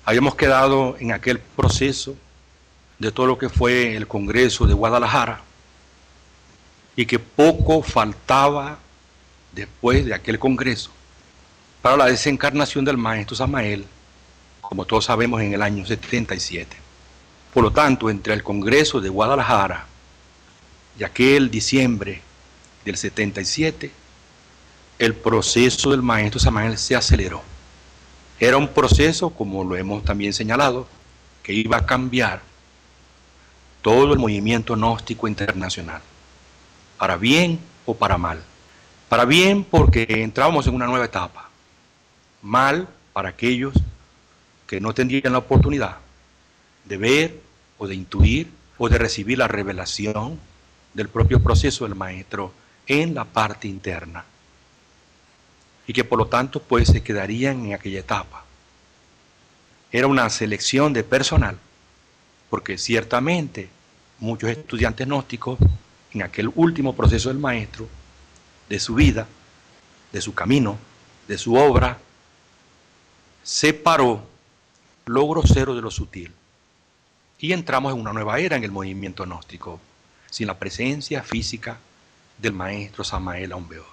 Habíamos quedado en aquel proceso de todo lo que fue el Congreso de Guadalajara y que poco faltaba después de aquel Congreso para la desencarnación del maestro Samael, como todos sabemos, en el año 77. Por lo tanto, entre el Congreso de Guadalajara y aquel diciembre del 77, el proceso del maestro Samael se aceleró. Era un proceso, como lo hemos también señalado, que iba a cambiar todo el movimiento gnóstico internacional, para bien o para mal. Para bien porque entrábamos en una nueva etapa, mal para aquellos que no tendrían la oportunidad de ver o de intuir o de recibir la revelación del propio proceso del maestro en la parte interna, y que por lo tanto pues se quedarían en aquella etapa. Era una selección de personal, porque ciertamente muchos estudiantes gnósticos en aquel último proceso del maestro, de su vida, de su camino, de su obra, separó lo grosero de lo sutil, y entramos en una nueva era en el movimiento gnóstico, sin la presencia física del maestro Samael Aún Weor.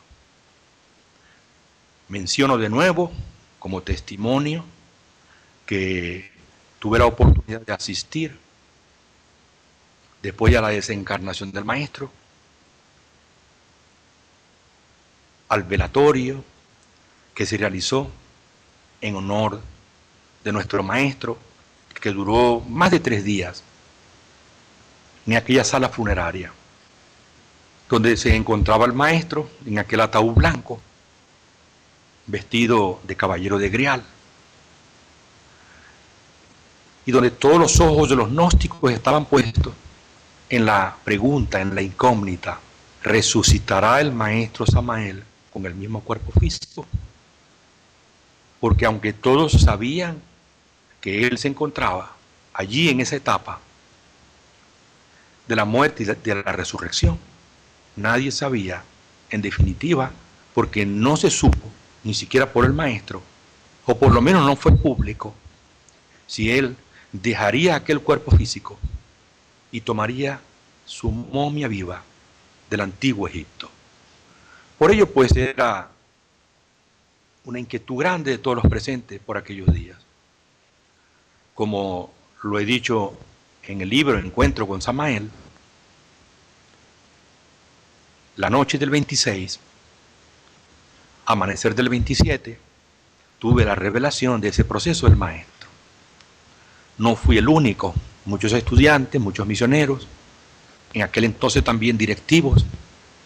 Menciono de nuevo como testimonio que tuve la oportunidad de asistir después de la desencarnación del maestro al velatorio que se realizó en honor de nuestro maestro, que duró más de 3 días en aquella sala funeraria donde se encontraba el maestro en aquel ataúd blanco, vestido de caballero de grial, y donde todos los ojos de los gnósticos estaban puestos en la pregunta, en la incógnita: ¿resucitará el maestro Samael con el mismo cuerpo físico? Porque aunque todos sabían que él se encontraba allí en esa etapa de la muerte y de la resurrección, nadie sabía, en definitiva, porque no se supo, ni siquiera por el maestro, o por lo menos no fue público, si él dejaría aquel cuerpo físico y tomaría su momia viva del antiguo Egipto. Por ello, pues, era una inquietud grande de todos los presentes por aquellos días. Como lo he dicho en el libro Encuentro con Samael, la noche del 26, amanecer del 27, tuve la revelación de ese proceso del maestro. No fui el único, muchos estudiantes, muchos misioneros, en aquel entonces también directivos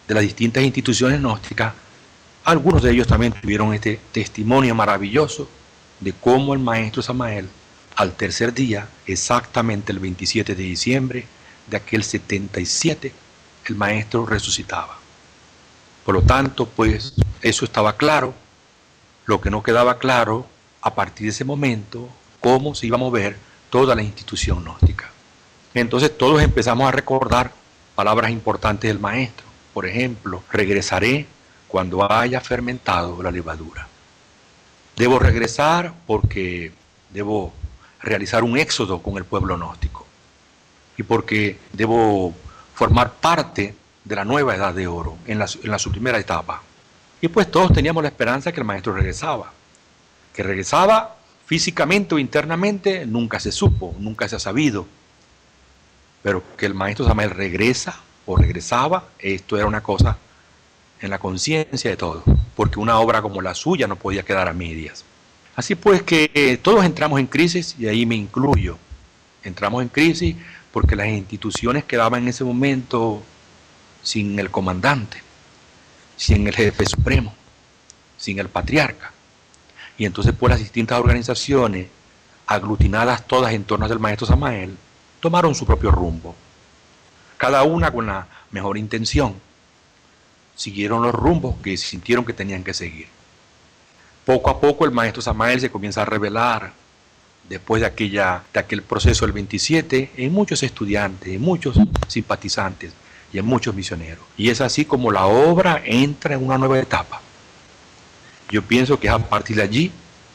de las distintas instituciones gnósticas, algunos de ellos también tuvieron este testimonio maravilloso de cómo el maestro Samael, al tercer día, exactamente el 27 de diciembre de aquel 77, el maestro resucitaba. Por lo tanto, pues, eso estaba claro. Lo que no quedaba claro, a partir de ese momento, cómo se iba a mover toda la institución gnóstica. Entonces todos empezamos a recordar palabras importantes del maestro. Por ejemplo, regresaré cuando haya fermentado la levadura. Debo regresar porque debo realizar un éxodo con el pueblo gnóstico y porque debo formar parte de la nueva edad de oro en su primera etapa. Y pues todos teníamos la esperanza que el maestro regresaba. Que regresaba físicamente o internamente nunca se supo, nunca se ha sabido. Pero que el maestro Samael regresa o regresaba, esto era una cosa en la conciencia de todos, porque una obra como la suya no podía quedar a medias. Así pues que todos entramos en crisis, y ahí me incluyo. Entramos en crisis porque las instituciones quedaban en ese momento sin el comandante, sin el jefe supremo, sin el patriarca. Y entonces pues las distintas organizaciones, aglutinadas todas en torno del maestro Samael, tomaron su propio rumbo, cada una con la mejor intención. Siguieron los rumbos que sintieron que tenían que seguir. Poco a poco el maestro Samael se comienza a revelar, después de aquel proceso del 27, en muchos estudiantes, en muchos simpatizantes y en muchos misioneros. Y es así como la obra entra en una nueva etapa. Yo pienso que es a partir de allí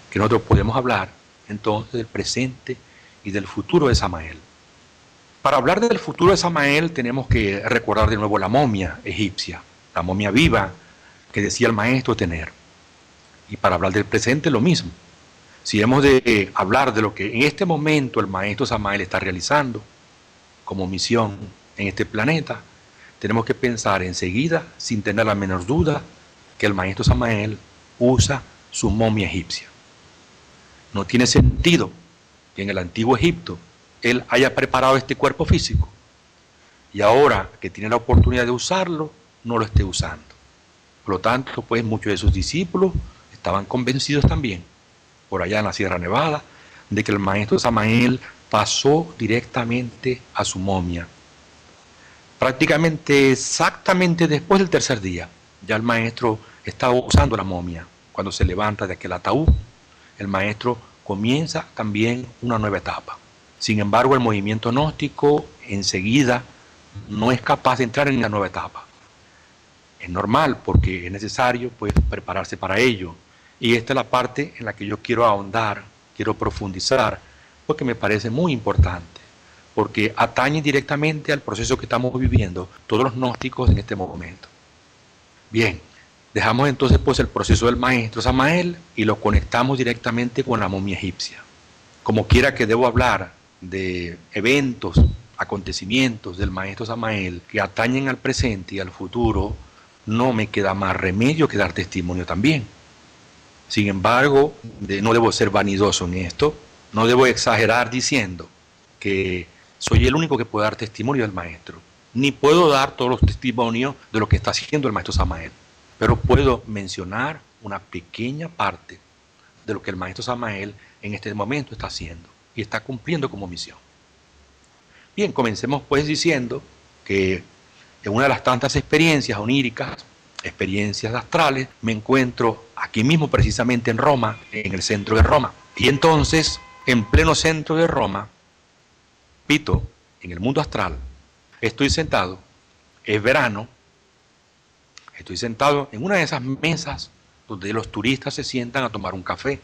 que nosotros podemos hablar entonces del presente y del futuro de Samael. Para hablar del futuro de Samael tenemos que recordar de nuevo la momia egipcia, la momia viva que decía el maestro tener. Y para hablar del presente lo mismo. Si hemos de hablar de lo que en este momento el maestro Samael está realizando como misión en este planeta, tenemos que pensar enseguida, sin tener la menor duda, que el maestro Samael usa su momia egipcia. No tiene sentido que en el antiguo Egipto él haya preparado este cuerpo físico y ahora que tiene la oportunidad de usarlo, no lo esté usando. Por lo tanto, pues muchos de sus discípulos estaban convencidos también, por allá en la Sierra Nevada, de que el maestro Samael pasó directamente a su momia. Prácticamente exactamente después del tercer día, ya el maestro estaba usando la momia. Cuando se levanta de aquel ataúd, el maestro comienza también una nueva etapa. Sin embargo, el movimiento gnóstico enseguida no es capaz de entrar en la nueva etapa. Es normal porque es necesario pues prepararse para ello. Y esta es la parte en la que yo quiero ahondar, quiero profundizar, porque me parece muy importante, porque atañe directamente al proceso que estamos viviendo todos los gnósticos en este momento. Bien, dejamos entonces pues el proceso del maestro Samael y lo conectamos directamente con la momia egipcia. Como quiera que debo hablar de eventos, acontecimientos del maestro Samael que atañen al presente y al futuro, no me queda más remedio que dar testimonio también. Sin embargo, no debo ser vanidoso en esto, no debo exagerar diciendo que soy el único que puede dar testimonio del maestro, ni puedo dar todos los testimonios de lo que está haciendo el maestro Samael, pero puedo mencionar una pequeña parte de lo que el maestro Samael en este momento está haciendo y está cumpliendo como misión. Bien, comencemos pues diciendo que en una de las tantas experiencias oníricas, experiencias astrales, me encuentro aquí mismo precisamente en Roma, en el centro de Roma. Y entonces, en pleno centro de Roma, Pito, en el mundo astral, estoy sentado, es verano, estoy sentado en una de esas mesas donde los turistas se sientan a tomar un café,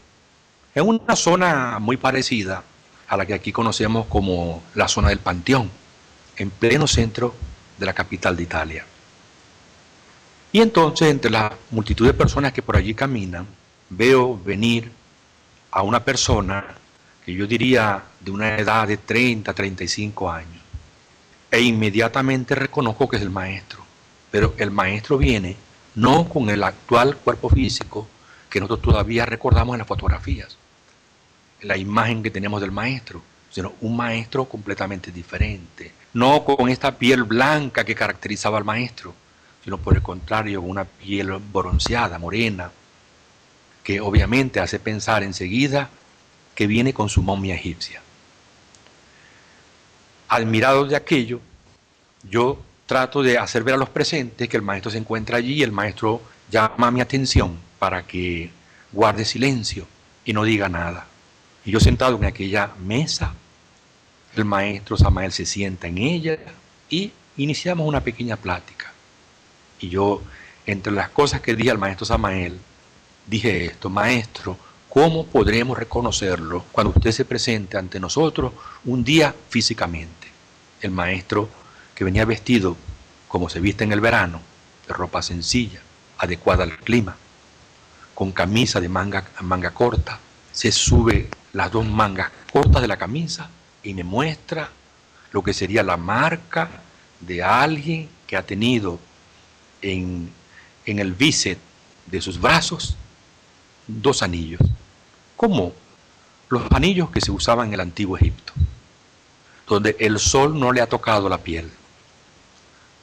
en una zona muy parecida a la que aquí conocemos como la zona del Panteón, en pleno centro de la capital de Italia. Y entonces, entre la multitud de personas que por allí caminan, veo venir a una persona que yo diría de una edad de 30, 35 años. E inmediatamente reconozco que es el maestro. Pero el maestro viene no con el actual cuerpo físico que nosotros todavía recordamos en las fotografías, la imagen que tenemos del maestro, sino un maestro completamente diferente. No con esta piel blanca que caracterizaba al maestro, sino por el contrario, una piel bronceada, morena, que obviamente hace pensar enseguida que viene con su momia egipcia. Admirado de aquello, yo trato de hacer ver a los presentes que el maestro se encuentra allí y el maestro llama mi atención para que guarde silencio y no diga nada. Y yo sentado en aquella mesa, el maestro Samael se sienta en ella y iniciamos una pequeña plática. Y yo, entre las cosas que dije al maestro Samael, dije esto: maestro, ¿cómo podremos reconocerlo cuando usted se presente ante nosotros un día físicamente? El maestro, que venía vestido como se viste en el verano, de ropa sencilla, adecuada al clima, con camisa de manga corta, se sube las dos mangas cortas de la camisa y me muestra lo que sería la marca de alguien que ha tenido en el bíceps de sus brazos dos anillos, como los anillos que se usaban en el antiguo Egipto, donde el sol no le ha tocado la piel,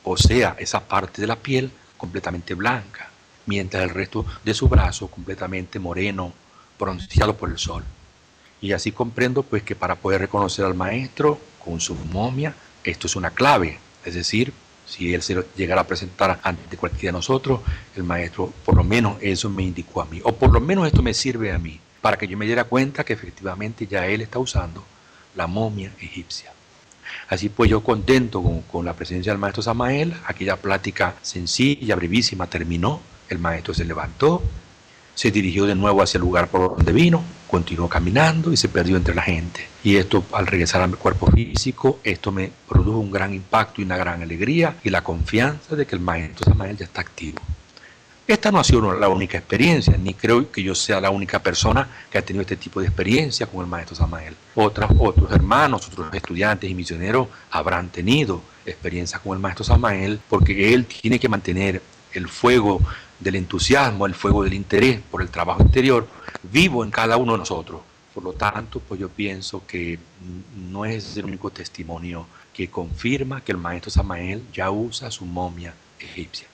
o sea, esa parte de la piel completamente blanca, mientras el resto de su brazo completamente moreno, bronceado por el sol. Y así comprendo pues que para poder reconocer al maestro con su momia, esto es una clave, es decir, si él se llegara a presentar ante cualquiera de nosotros, el maestro por lo menos eso me indicó a mí, o por lo menos esto me sirve a mí, para que yo me diera cuenta que efectivamente ya él está usando la momia egipcia. Así pues yo contento con la presencia del maestro Samael, aquella plática sencilla, brevísima, terminó, el maestro se levantó, se dirigió de nuevo hacia el lugar por donde vino, continuó caminando y se perdió entre la gente. Y esto, al regresar a mi cuerpo físico, esto me produjo un gran impacto y una gran alegría y la confianza de que el maestro Samael ya está activo. Esta no ha sido la única experiencia, ni creo que yo sea la única persona que ha tenido este tipo de experiencia con el maestro Samael. Otros hermanos, otros estudiantes y misioneros habrán tenido experiencias con el maestro Samael, porque él tiene que mantener el fuego del entusiasmo, el fuego del interés por el trabajo interior vivo en cada uno de nosotros. Por lo tanto, pues yo pienso que no es el único testimonio que confirma que el maestro Samael ya usa su momia egipcia.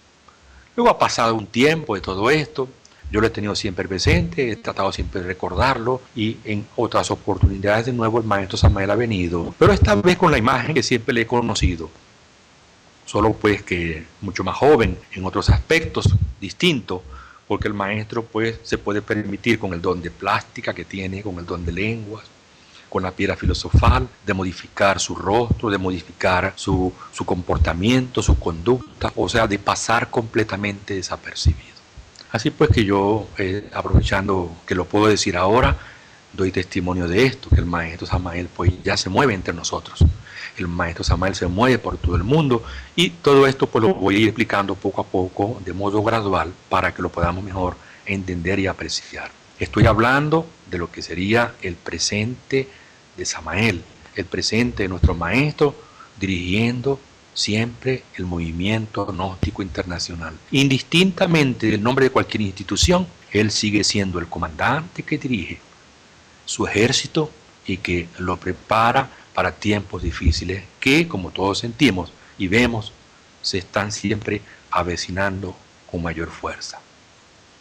Luego ha pasado un tiempo de todo esto, yo lo he tenido siempre presente, he tratado siempre de recordarlo y en otras oportunidades de nuevo el maestro Samael ha venido, pero esta vez con la imagen que siempre le he conocido, solo pues que mucho más joven en otros aspectos distintos, porque el maestro pues se puede permitir con el don de plástica que tiene, con el don de lenguas, con la piedra filosofal, de modificar su rostro, de modificar su comportamiento, su conducta, o sea, de pasar completamente desapercibido. Así pues que yo, aprovechando que lo puedo decir ahora, doy testimonio de esto, que el maestro Samael pues ya se mueve entre nosotros. El maestro Samael se mueve por todo el mundo y todo esto pues lo voy a ir explicando poco a poco, de modo gradual, para que lo podamos mejor entender y apreciar. Estoy hablando de lo que sería el presente de Samael, el presente de nuestro maestro, dirigiendo siempre el movimiento gnóstico internacional. Indistintamente del nombre de cualquier institución, él sigue siendo el comandante que dirige su ejército y que lo prepara para tiempos difíciles que, como todos sentimos y vemos, se están siempre avecinando con mayor fuerza.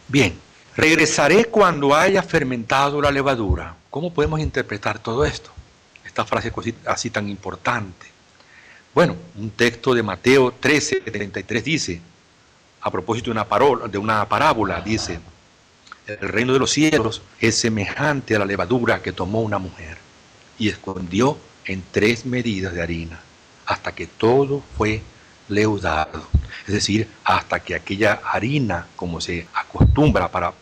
Bien, regresaré cuando haya fermentado la levadura. ¿Cómo podemos interpretar todo esto? Esta frase así tan importante. Bueno, un texto de Mateo 13:33 dice, a propósito de una parábola, dice, el reino de los cielos es semejante a la levadura que tomó una mujer y escondió en 3 medidas de harina hasta que todo fue leudado. Es decir, hasta que aquella harina, como se acostumbra para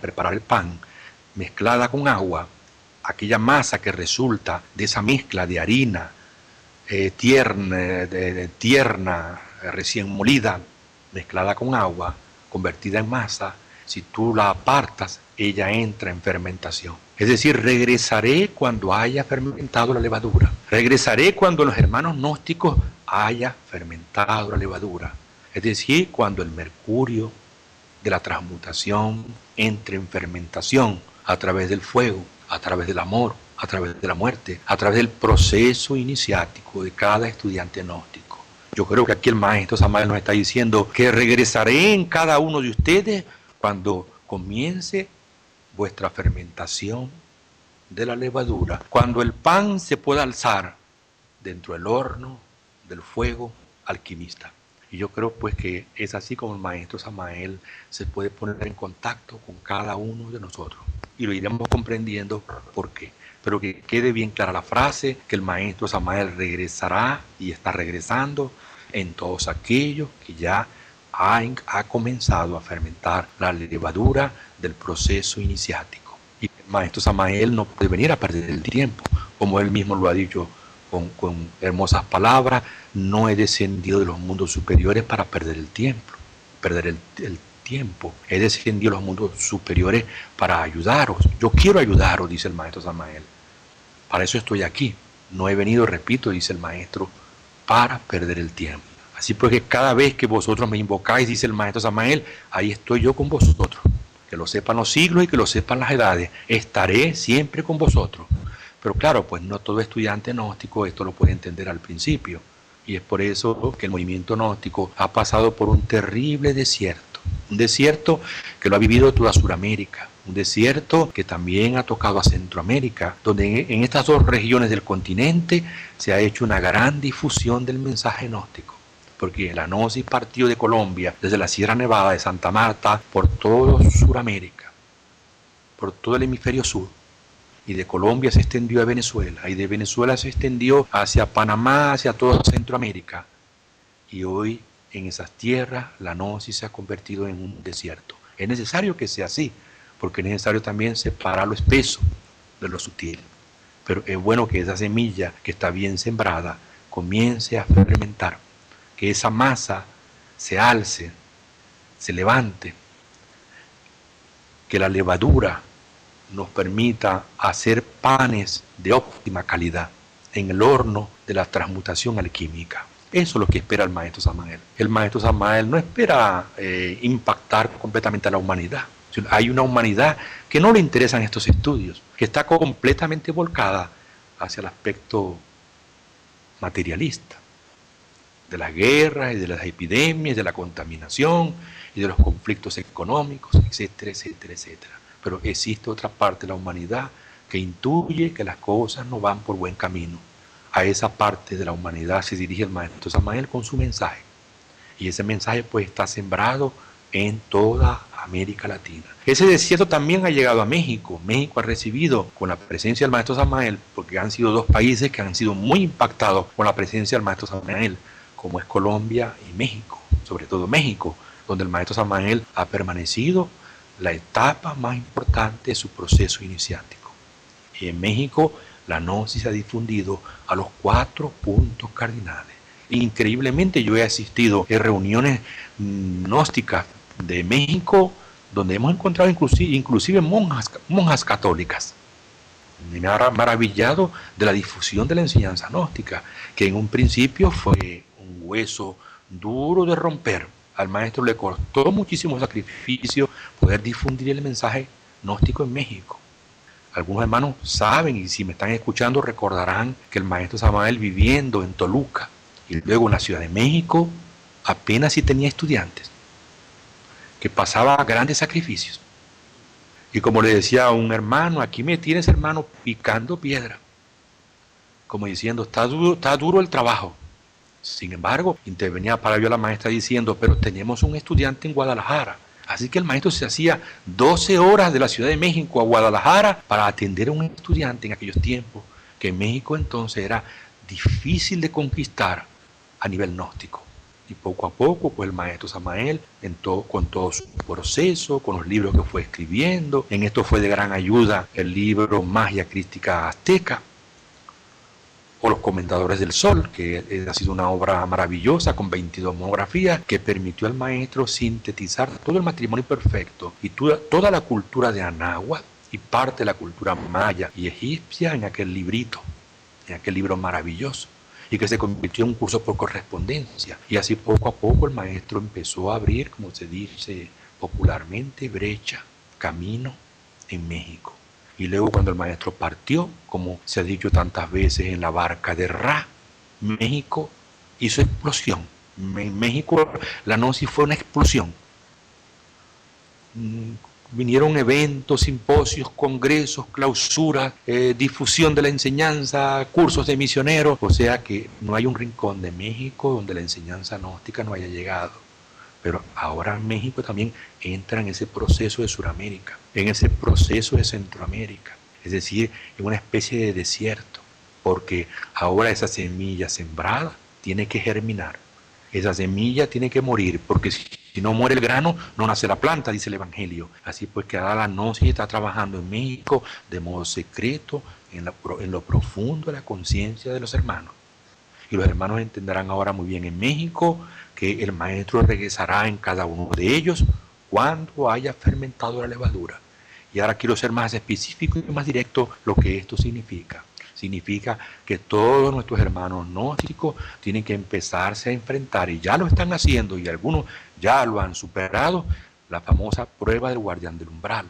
preparar el pan, mezclada con agua, aquella masa que resulta de esa mezcla de harina tierna, recién molida, mezclada con agua, convertida en masa, si tú la apartas, ella entra en fermentación. Es decir, regresaré cuando haya fermentado la levadura. Regresaré cuando los hermanos gnósticos haya fermentado la levadura. Es decir, cuando el mercurio de la transmutación entre en fermentación a través del fuego, a través del amor, a través de la muerte, a través del proceso iniciático de cada estudiante gnóstico. Yo creo que aquí el maestro Samael nos está diciendo que regresaré en cada uno de ustedes cuando comience vuestra fermentación de la levadura, cuando el pan se pueda alzar dentro del horno del fuego alquimista. Y yo creo pues que es así como el maestro Samael se puede poner en contacto con cada uno de nosotros. Y lo iremos comprendiendo por qué. Pero que quede bien clara la frase, que el maestro Samael regresará y está regresando en todos aquellos que ya ha comenzado a fermentar la levadura del proceso iniciático. Y el maestro Samael no puede venir a perder el tiempo, como él mismo lo ha dicho con hermosas palabras, no he descendido de los mundos superiores para perder el tiempo, he descendido de los mundos superiores para ayudaros. Yo quiero ayudaros, dice el maestro Samael. Para eso estoy aquí. No he venido, repito, dice el maestro, para perder el tiempo. Así pues que cada vez que vosotros me invocáis, dice el maestro Samael, ahí estoy yo con vosotros. Que lo sepan los siglos y que lo sepan las edades. Estaré siempre con vosotros. Pero claro, pues no todo estudiante gnóstico esto lo puede entender al principio. Y es por eso que el movimiento gnóstico ha pasado por un terrible desierto. Un desierto que lo ha vivido toda Sudamérica. Un desierto que también ha tocado a Centroamérica, donde en estas 2 regiones del continente se ha hecho una gran difusión del mensaje gnóstico. Porque la gnosis partió de Colombia, desde la Sierra Nevada de Santa Marta, por todo Sudamérica, por todo el hemisferio sur. Y de Colombia se extendió a Venezuela, y de Venezuela se extendió hacia Panamá, hacia toda Centroamérica. Y hoy en esas tierras la gnosis se ha convertido en un desierto. Es necesario que sea así, porque es necesario también separar lo espeso de lo sutil. Pero es bueno que esa semilla que está bien sembrada comience a fermentar, que esa masa se alce, se levante, que la levadura nos permita hacer panes de óptima calidad en el horno de la transmutación alquímica. Eso es lo que espera el maestro Samael. El maestro Samael no espera impactar completamente a la humanidad. Hay una humanidad que no le interesan estos estudios, que está completamente volcada hacia el aspecto materialista, de las guerras y de las epidemias, de la contaminación y de los conflictos económicos, etcétera, etcétera, etcétera. Pero existe otra parte de la humanidad que intuye que las cosas no van por buen camino. A esa parte de la humanidad se dirige el maestro Samael con su mensaje. Y ese mensaje pues está sembrado en toda América Latina. Ese desierto también ha llegado a México. México ha recibido con la presencia del maestro Samael, porque han sido dos países que han sido muy impactados con la presencia del maestro Samael, como es Colombia y México, sobre todo México, donde el maestro Samael ha permanecido la etapa más importante de su proceso iniciático. Y en México la gnosis se ha difundido a los 4 puntos cardinales. Increíblemente yo he asistido a reuniones gnósticas de México donde hemos encontrado inclusive monjas católicas. Me ha maravillado de la difusión de la enseñanza gnóstica, que en un principio fue un hueso duro de romper. Al maestro le costó muchísimo sacrificio poder difundir el mensaje gnóstico en México. Algunos hermanos saben, y si me están escuchando recordarán que el maestro Samael, viviendo en Toluca y luego en la Ciudad de México, apenas si tenía estudiantes, que pasaba grandes sacrificios. Y como le decía a un hermano, aquí me tienes, hermano, picando piedra, como diciendo, está duro el trabajo. Sin embargo, intervenía para ello la maestra diciendo, pero tenemos un estudiante en Guadalajara. Así que el maestro se hacía 12 horas de la Ciudad de México a Guadalajara para atender a un estudiante en aquellos tiempos, que en México entonces era difícil de conquistar a nivel gnóstico. Y poco a poco, pues el maestro Samael, con todo su proceso, con los libros que fue escribiendo, en esto fue de gran ayuda el libro Magia Crística Azteca, o Los Comentadores del Sol, que ha sido una obra maravillosa con 22 monografías que permitió al maestro sintetizar todo el matrimonio perfecto y toda la cultura de Anáhuac y parte de la cultura maya y egipcia en aquel librito, en aquel libro maravilloso, y que se convirtió en un curso por correspondencia. Y así poco a poco el maestro empezó a abrir, como se dice popularmente, brecha, camino en México. Y luego cuando el maestro partió, como se ha dicho tantas veces, en la barca de Ra, México hizo explosión. En México la gnosis fue una explosión. Vinieron eventos, simposios, congresos, clausuras, difusión de la enseñanza, cursos de misioneros. O sea que no hay un rincón de México donde la enseñanza gnóstica no haya llegado. Pero ahora México también entra en ese proceso de Sudamérica, en ese proceso de Centroamérica, es decir, en una especie de desierto, porque ahora esa semilla sembrada tiene que germinar, esa semilla tiene que morir, porque si no muere el grano, no nace la planta, dice el Evangelio. Así pues que ahora la gnosis está trabajando en México de modo secreto, en lo profundo de la conciencia de los hermanos. Y los hermanos entenderán ahora muy bien en México que el maestro regresará en cada uno de ellos cuando haya fermentado la levadura. Y ahora quiero ser más específico y más directo lo que esto significa. Significa que todos nuestros hermanos gnósticos tienen que empezarse a enfrentar, y ya lo están haciendo, y algunos ya lo han superado, la famosa prueba del guardián del umbral.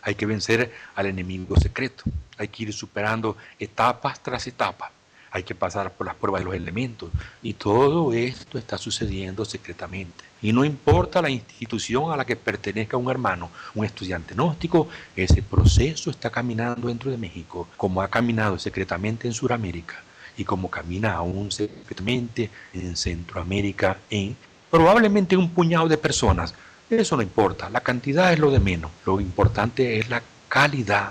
Hay que vencer al enemigo secreto, hay que ir superando etapas tras etapas. Hay que pasar por las pruebas de los elementos, y todo esto está sucediendo secretamente. Y no importa la institución a la que pertenezca un hermano, un estudiante gnóstico, ese proceso está caminando dentro de México, como ha caminado secretamente en Sudamérica, y como camina aún secretamente en Centroamérica, probablemente un puñado de personas. Eso no importa, la cantidad es lo de menos. Lo importante es la calidad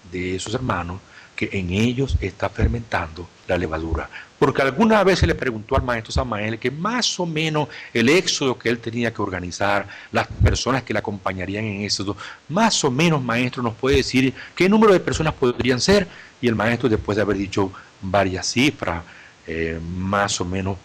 de esos hermanos que que en ellos está fermentando la levadura. Porque alguna vez se le preguntó al maestro Samael que más o menos el éxodo que él tenía que organizar, las personas que le acompañarían en éxodo, más o menos, maestro, nos puede decir qué número de personas podrían ser. Y el maestro, después de haber dicho varias cifras, más o menos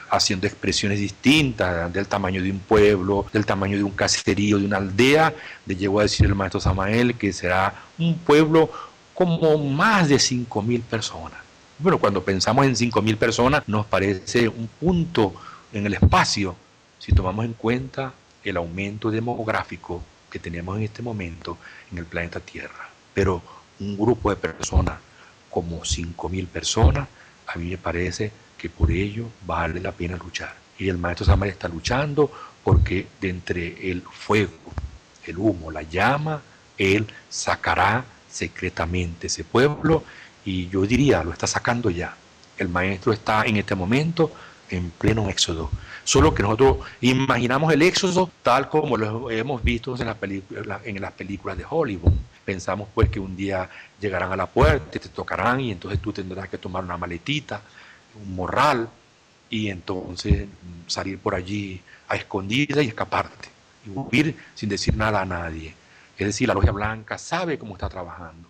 haciendo expresiones distintas del tamaño de un pueblo, del tamaño de un caserío, de una aldea, le llegó a decir el maestro Samael que será un pueblo como más de 5.000 personas. Bueno, cuando pensamos en 5.000 personas nos parece un punto en el espacio si tomamos en cuenta el aumento demográfico que tenemos en este momento en el planeta Tierra. Pero un grupo de personas como 5.000 personas, a mí me parece que por ello vale la pena luchar. Y el maestro Samael está luchando porque de entre el fuego, el humo, la llama, él sacará secretamente ese pueblo, y yo diría, lo está sacando ya. El maestro está en este momento en pleno éxodo. Solo que nosotros imaginamos el éxodo tal como lo hemos visto en las películas de Hollywood. Pensamos pues que un día llegarán a la puerta y te tocarán, y entonces tú tendrás que tomar una maletita, un morral, y entonces salir por allí a escondida y escaparte y huir sin decir nada a nadie. Es decir, la Logia Blanca sabe cómo está trabajando,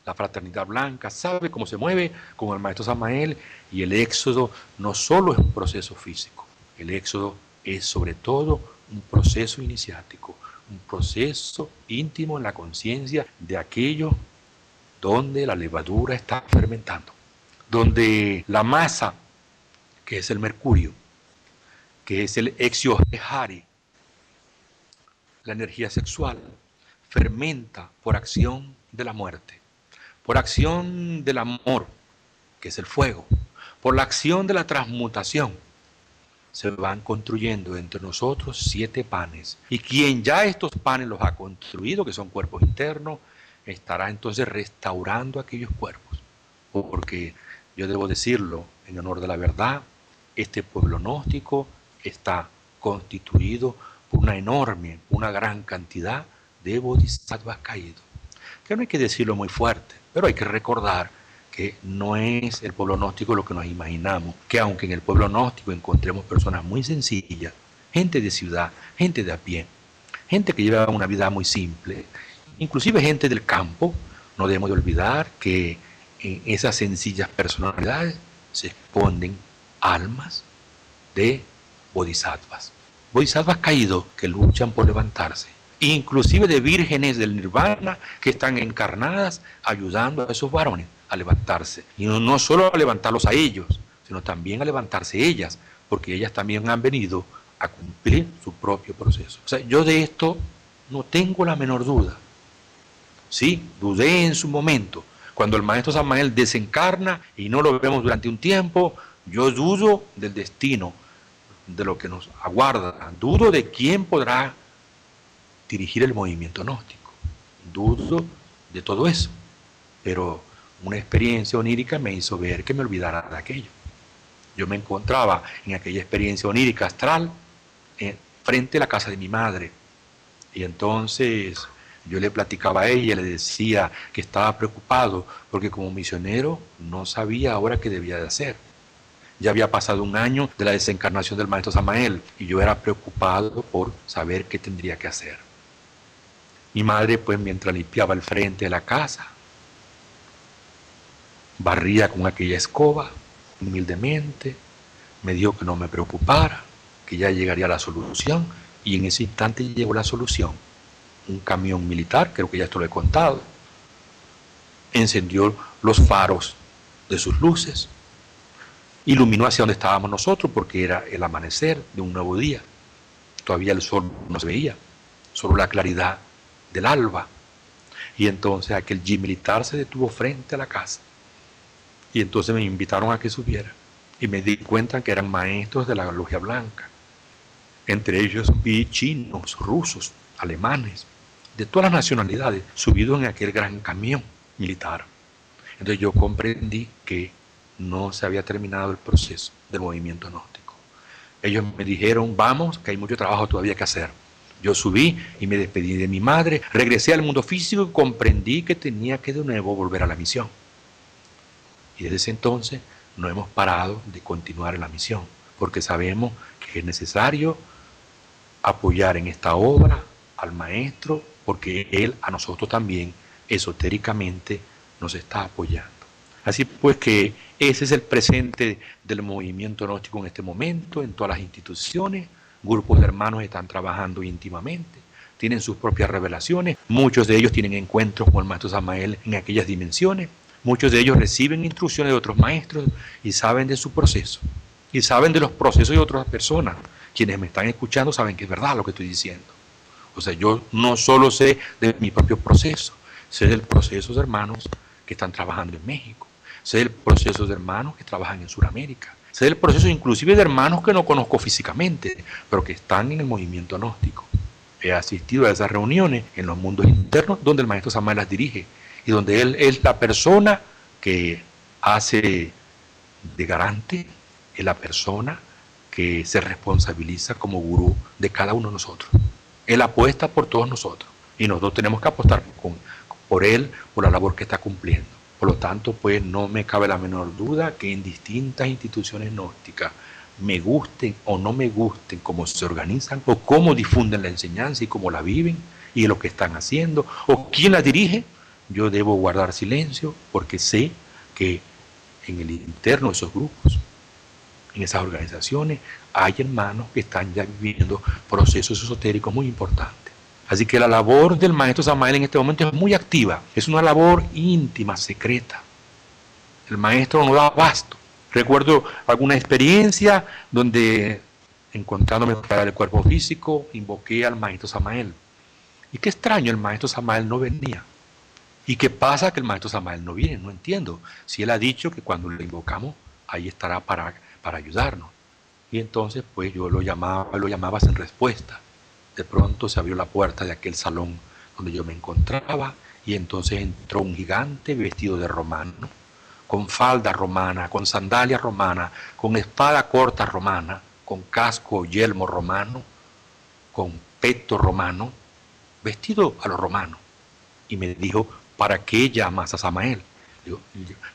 la Fraternidad Blanca sabe cómo se mueve con el maestro Samael, y el éxodo no solo es un proceso físico, el éxodo es sobre todo un proceso iniciático, un proceso íntimo en la conciencia de aquello donde la levadura está fermentando, donde la masa, que es el mercurio, que es el exiohari, la energía sexual, fermenta por acción de la muerte, por acción del amor, que es el fuego, por la acción de la transmutación. Se van construyendo entre nosotros 7 panes, y quien ya estos panes los ha construido, que son cuerpos internos, estará entonces restaurando aquellos cuerpos. Porque yo debo decirlo en honor de la verdad, este pueblo gnóstico está constituido por una gran cantidad de bodhisattvas caídos. Que no hay que decirlo muy fuerte, pero hay que recordar que no es el pueblo gnóstico lo que nos imaginamos, que aunque en el pueblo gnóstico encontremos personas muy sencillas, gente de ciudad, gente de a pie, gente que lleva una vida muy simple, inclusive gente del campo, no debemos de olvidar que en esas sencillas personalidades se esconden almas de bodhisattvas. Bodhisattvas caídos que luchan por levantarse, inclusive de vírgenes del nirvana que están encarnadas ayudando a esos varones a levantarse. Y no solo a levantarlos a ellos, sino también a levantarse ellas, porque ellas también han venido a cumplir su propio proceso. O sea, yo de esto no tengo la menor duda. Sí, dudé en su momento. Cuando el maestro Samael desencarna y no lo vemos durante un tiempo, yo dudo del destino, de lo que nos aguarda. Dudo de quién podrá dirigir el movimiento gnóstico. Dudo de todo eso. Pero una experiencia onírica me hizo ver que me olvidara de aquello. Yo me encontraba en aquella experiencia onírica astral frente a la casa de mi madre. Y entonces yo le platicaba a ella, le decía que estaba preocupado porque como misionero no sabía ahora qué debía de hacer. Ya había pasado un año de la desencarnación del maestro Samael y yo era preocupado por saber qué tendría que hacer. Mi madre, pues, mientras limpiaba el frente de la casa, barría con aquella escoba, humildemente, me dijo que no me preocupara, que ya llegaría la solución, y en ese instante llegó la solución. Un camión militar, creo que ya esto lo he contado, encendió los faros de sus luces, iluminó hacia donde estábamos nosotros, porque era el amanecer de un nuevo día. Todavía el sol no se veía, solo la claridad del alba. Y entonces aquel jeep militar se detuvo frente a la casa. Y entonces me invitaron a que subiera. Y me di cuenta que eran maestros de la Logia Blanca. Entre ellos vi chinos, rusos, alemanes, de todas las nacionalidades, subidos en aquel gran camión militar. Entonces yo comprendí que no se había terminado el proceso del movimiento gnóstico. Ellos me dijeron, vamos, que hay mucho trabajo todavía que hacer. Yo subí y me despedí de mi madre, regresé al mundo físico y comprendí que tenía que de nuevo volver a la misión. Y desde ese entonces no hemos parado de continuar en la misión, porque sabemos que es necesario apoyar en esta obra al maestro, porque él a nosotros también esotéricamente nos está apoyando. Así pues que ese es el presente del movimiento gnóstico en este momento, en todas las instituciones. Grupos de hermanos están trabajando íntimamente, tienen sus propias revelaciones, muchos de ellos tienen encuentros con el maestro Samael en aquellas dimensiones, muchos de ellos reciben instrucciones de otros maestros y saben de su proceso, y saben de los procesos de otras personas. Quienes me están escuchando saben que es verdad lo que estoy diciendo. O sea, yo no solo sé de mi propio proceso, sé del proceso de hermanos que están trabajando en México, sé del proceso de hermanos que trabajan en Sudamérica, sé del proceso inclusive de hermanos que no conozco físicamente, pero que están en el movimiento gnóstico. He asistido a esas reuniones en los mundos internos donde el maestro Samael las dirige y donde él es la persona que hace de garante, es la persona que se responsabiliza como gurú de cada uno de nosotros. Él apuesta por todos nosotros y nosotros tenemos que apostar por él, por la labor que está cumpliendo. Por lo tanto, pues no me cabe la menor duda que en distintas instituciones gnósticas, me gusten o no me gusten cómo se organizan o cómo difunden la enseñanza y cómo la viven y lo que están haciendo o quién la dirige, yo debo guardar silencio porque sé que en el interno de esos grupos, en esas organizaciones, hay hermanos que están ya viviendo procesos esotéricos muy importantes. Así que la labor del maestro Samael en este momento es muy activa, es una labor íntima, secreta. El maestro no da abasto. Recuerdo alguna experiencia donde, encontrándome fuera del cuerpo físico, invoqué al maestro Samael. Y qué extraño, el maestro Samael no venía. ¿Y qué pasa que el maestro Samael no viene? No entiendo. Si él ha dicho que cuando lo invocamos, ahí estará para ayudarnos. Y entonces pues yo lo llamaba sin respuesta. De pronto se abrió la puerta de aquel salón donde yo me encontraba y entonces entró un gigante vestido de romano, con falda romana, con sandalia romana, con espada corta romana, con casco o yelmo romano, con peto romano, vestido a lo romano. Y me dijo, ¿para qué llamas a Samael? Digo,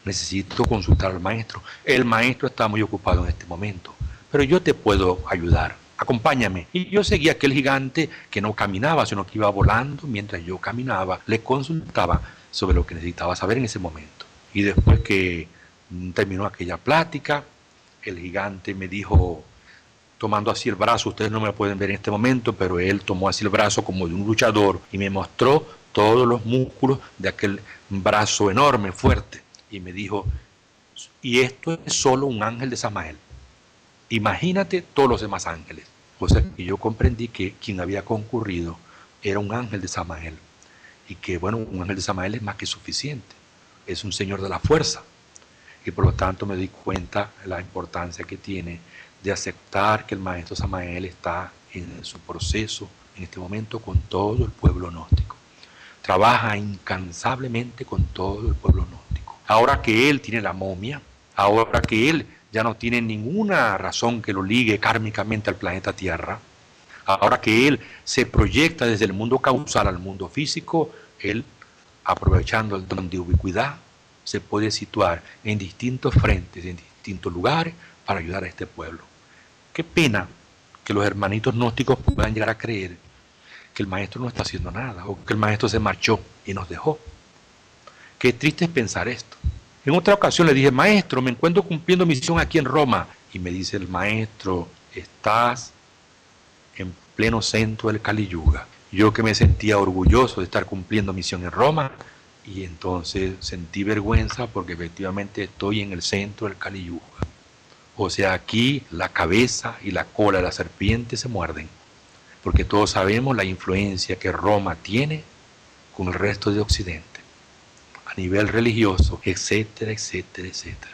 necesito consultar al maestro. El maestro está muy ocupado en este momento, pero yo te puedo ayudar. Acompáñame. Y yo seguía aquel gigante que no caminaba, sino que iba volando. Mientras yo caminaba, le consultaba sobre lo que necesitaba saber en ese momento. Y después que terminó aquella plática, el gigante me dijo, tomando así el brazo, ustedes no me pueden ver en este momento, pero él tomó así el brazo como de un luchador y me mostró todos los músculos de aquel brazo enorme, fuerte. Y me dijo, y esto es solo un ángel de Samael. Imagínate todos los demás ángeles. O sea que yo comprendí que quien había concurrido era un ángel de Samael. Y que, bueno, un ángel de Samael es más que suficiente. Es un señor de la fuerza. Y por lo tanto me di cuenta de la importancia que tiene de aceptar que el maestro Samael está en su proceso en este momento con todo el pueblo gnóstico. Trabaja incansablemente con todo el pueblo gnóstico. Ahora que él tiene la momia, ahora que él ya no tiene ninguna razón que lo ligue kármicamente al planeta Tierra, ahora que él se proyecta desde el mundo causal al mundo físico, él, aprovechando el don de ubicuidad, se puede situar en distintos frentes, en distintos lugares, para ayudar a este pueblo. Qué pena que los hermanitos gnósticos puedan llegar a creer que el maestro no está haciendo nada, o que el maestro se marchó y nos dejó. Qué triste es pensar esto. En otra ocasión le dije, maestro, me encuentro cumpliendo misión aquí en Roma. Y me dice el maestro, estás en pleno centro del Kali Yuga. Yo que me sentía orgulloso de estar cumpliendo misión en Roma, y entonces sentí vergüenza porque efectivamente estoy en el centro del Kali Yuga. O sea, aquí la cabeza y la cola de la serpiente se muerden, porque todos sabemos la influencia que Roma tiene con el resto de Occidente, a nivel religioso, etcétera, etcétera, etcétera.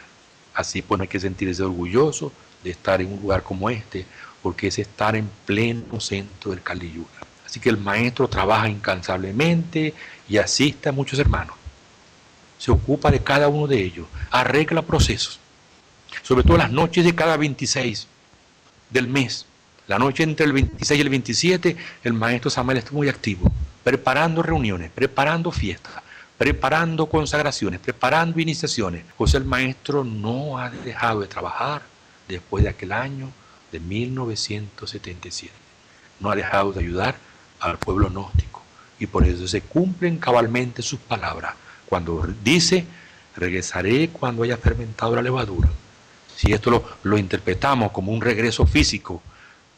Así pues no hay que sentirse orgulloso de estar en un lugar como este, porque es estar en pleno centro del Kali Yuga. Así que el maestro trabaja incansablemente y asiste a muchos hermanos. Se ocupa de cada uno de ellos, arregla procesos. Sobre todo las noches de cada 26 del mes. La noche entre el 26 y el 27, el maestro Samael está muy activo, preparando reuniones, preparando fiestas, preparando consagraciones, preparando iniciaciones. José el Maestro no ha dejado de trabajar después de aquel año de 1977. No ha dejado de ayudar al pueblo gnóstico. Y por eso se cumplen cabalmente sus palabras. Cuando dice, regresaré cuando haya fermentado la levadura. Si esto lo interpretamos como un regreso físico,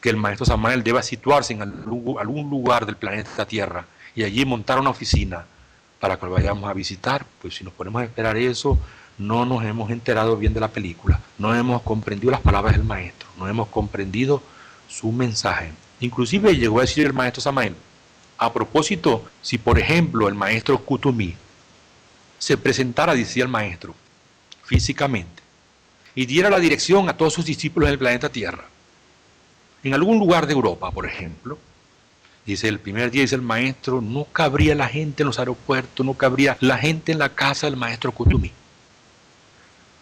que el maestro Samael deba situarse en algún lugar del planeta Tierra y allí montar una oficina para que lo vayamos a visitar, pues si nos ponemos a esperar eso, no nos hemos enterado bien de la película, no hemos comprendido las palabras del maestro, no hemos comprendido su mensaje. Inclusive llegó a decir el maestro Samael, a propósito, si por ejemplo el maestro Kuthumi se presentara, decía el maestro, físicamente, y diera la dirección a todos sus discípulos del planeta Tierra, en algún lugar de Europa, por ejemplo, dice, el primer día, dice el maestro, no cabría la gente en los aeropuertos, no cabría la gente en la casa del maestro Kuthumi.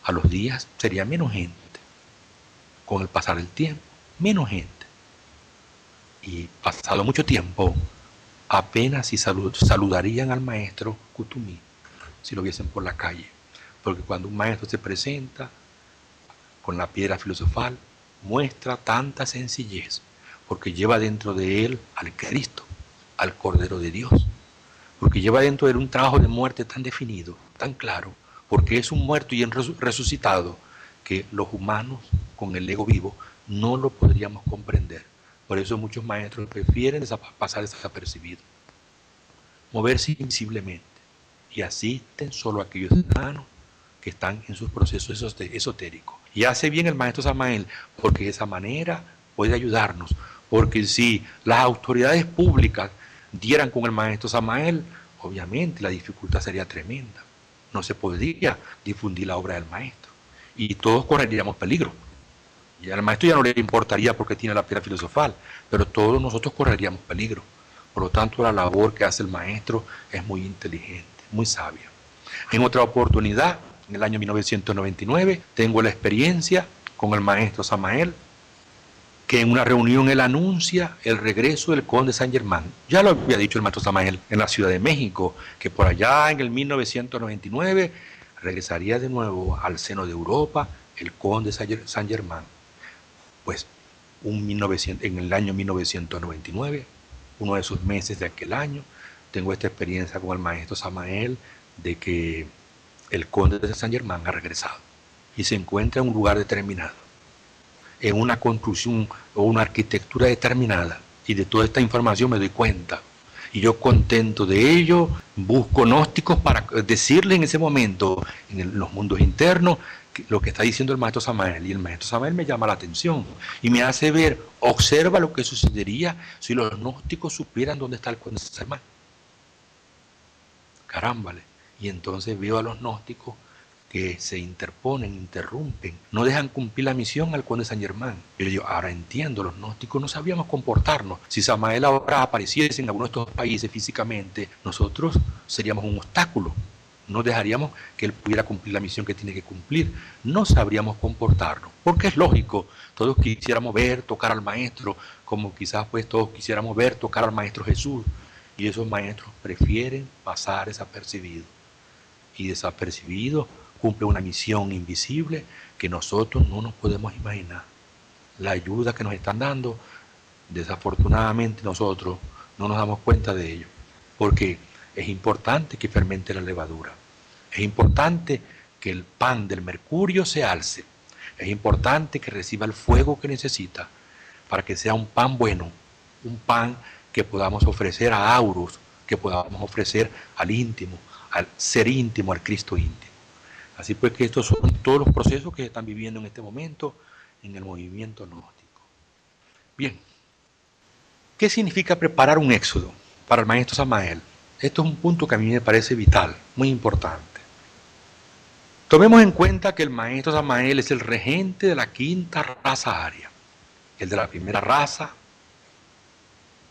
A los días sería menos gente, con el pasar del tiempo, menos gente. Y pasado mucho tiempo, apenas si saludarían al maestro Kuthumi, si lo viesen por la calle. Porque cuando un maestro se presenta con la piedra filosofal, muestra tanta sencillez, porque lleva dentro de él al Cristo, al Cordero de Dios, porque lleva dentro de él un trabajo de muerte tan definido, tan claro, porque es un muerto y un resucitado, que los humanos, con el ego vivo, no lo podríamos comprender. Por eso muchos maestros prefieren pasar desapercibidos, moverse invisiblemente, y asisten solo a aquellos hermanos que están en sus procesos esotéricos. Y hace bien el maestro Samael, porque de esa manera puede ayudarnos, porque si las autoridades públicas dieran con el maestro Samael, obviamente la dificultad sería tremenda. No se podría difundir la obra del maestro, y todos correríamos peligro. Y al maestro ya no le importaría porque tiene la piedra filosofal, pero todos nosotros correríamos peligro. Por lo tanto, la labor que hace el maestro es muy inteligente, muy sabia. En otra oportunidad, en el año 1999, tengo la experiencia con el maestro Samael, que en una reunión él anuncia el regreso del conde Saint Germain. Ya lo había dicho el maestro Samael en la Ciudad de México, que por allá en el 1999 regresaría de nuevo al seno de Europa el conde Saint Germain. Pues en el año 1999, uno de esos meses de aquel año, tengo esta experiencia con el maestro Samael de que el conde de Saint Germain ha regresado y se encuentra en un lugar determinado, en una construcción o una arquitectura determinada, y de toda esta información me doy cuenta. Y yo, contento de ello, busco gnósticos para decirle en ese momento, en los mundos internos, lo que está diciendo el maestro Samael. Y el maestro Samael me llama la atención y me hace ver, observa lo que sucedería si los gnósticos supieran dónde está el conde Saint Germain. Carámbale. Y entonces veo a los gnósticos que se interponen, interrumpen, no dejan cumplir la misión al conde Saint Germain. Y yo digo, ahora entiendo, los gnósticos no sabíamos comportarnos. Si Samael ahora apareciese en alguno de estos países físicamente, nosotros seríamos un obstáculo. No dejaríamos que él pudiera cumplir la misión que tiene que cumplir. No sabríamos comportarnos, porque es lógico, todos quisiéramos ver, tocar al maestro, como quizás pues todos quisiéramos ver, tocar al maestro Jesús. Y esos maestros prefieren pasar desapercibidos. Y desapercibido cumple una misión invisible que nosotros no nos podemos imaginar. La ayuda que nos están dando, desafortunadamente nosotros no nos damos cuenta de ello, porque es importante que fermente la levadura, es importante que el pan del mercurio se alce, es importante que reciba el fuego que necesita para que sea un pan bueno, un pan que podamos ofrecer a Aurus, que podamos ofrecer al íntimo, al ser íntimo, al Cristo íntimo. Así pues que estos son todos los procesos que se están viviendo en este momento en el movimiento gnóstico. Bien, ¿qué significa preparar un éxodo para el maestro Samael? Esto es un punto que a mí me parece vital, muy importante. Tomemos en cuenta que el maestro Samael es el regente de la quinta raza aria, el de la primera raza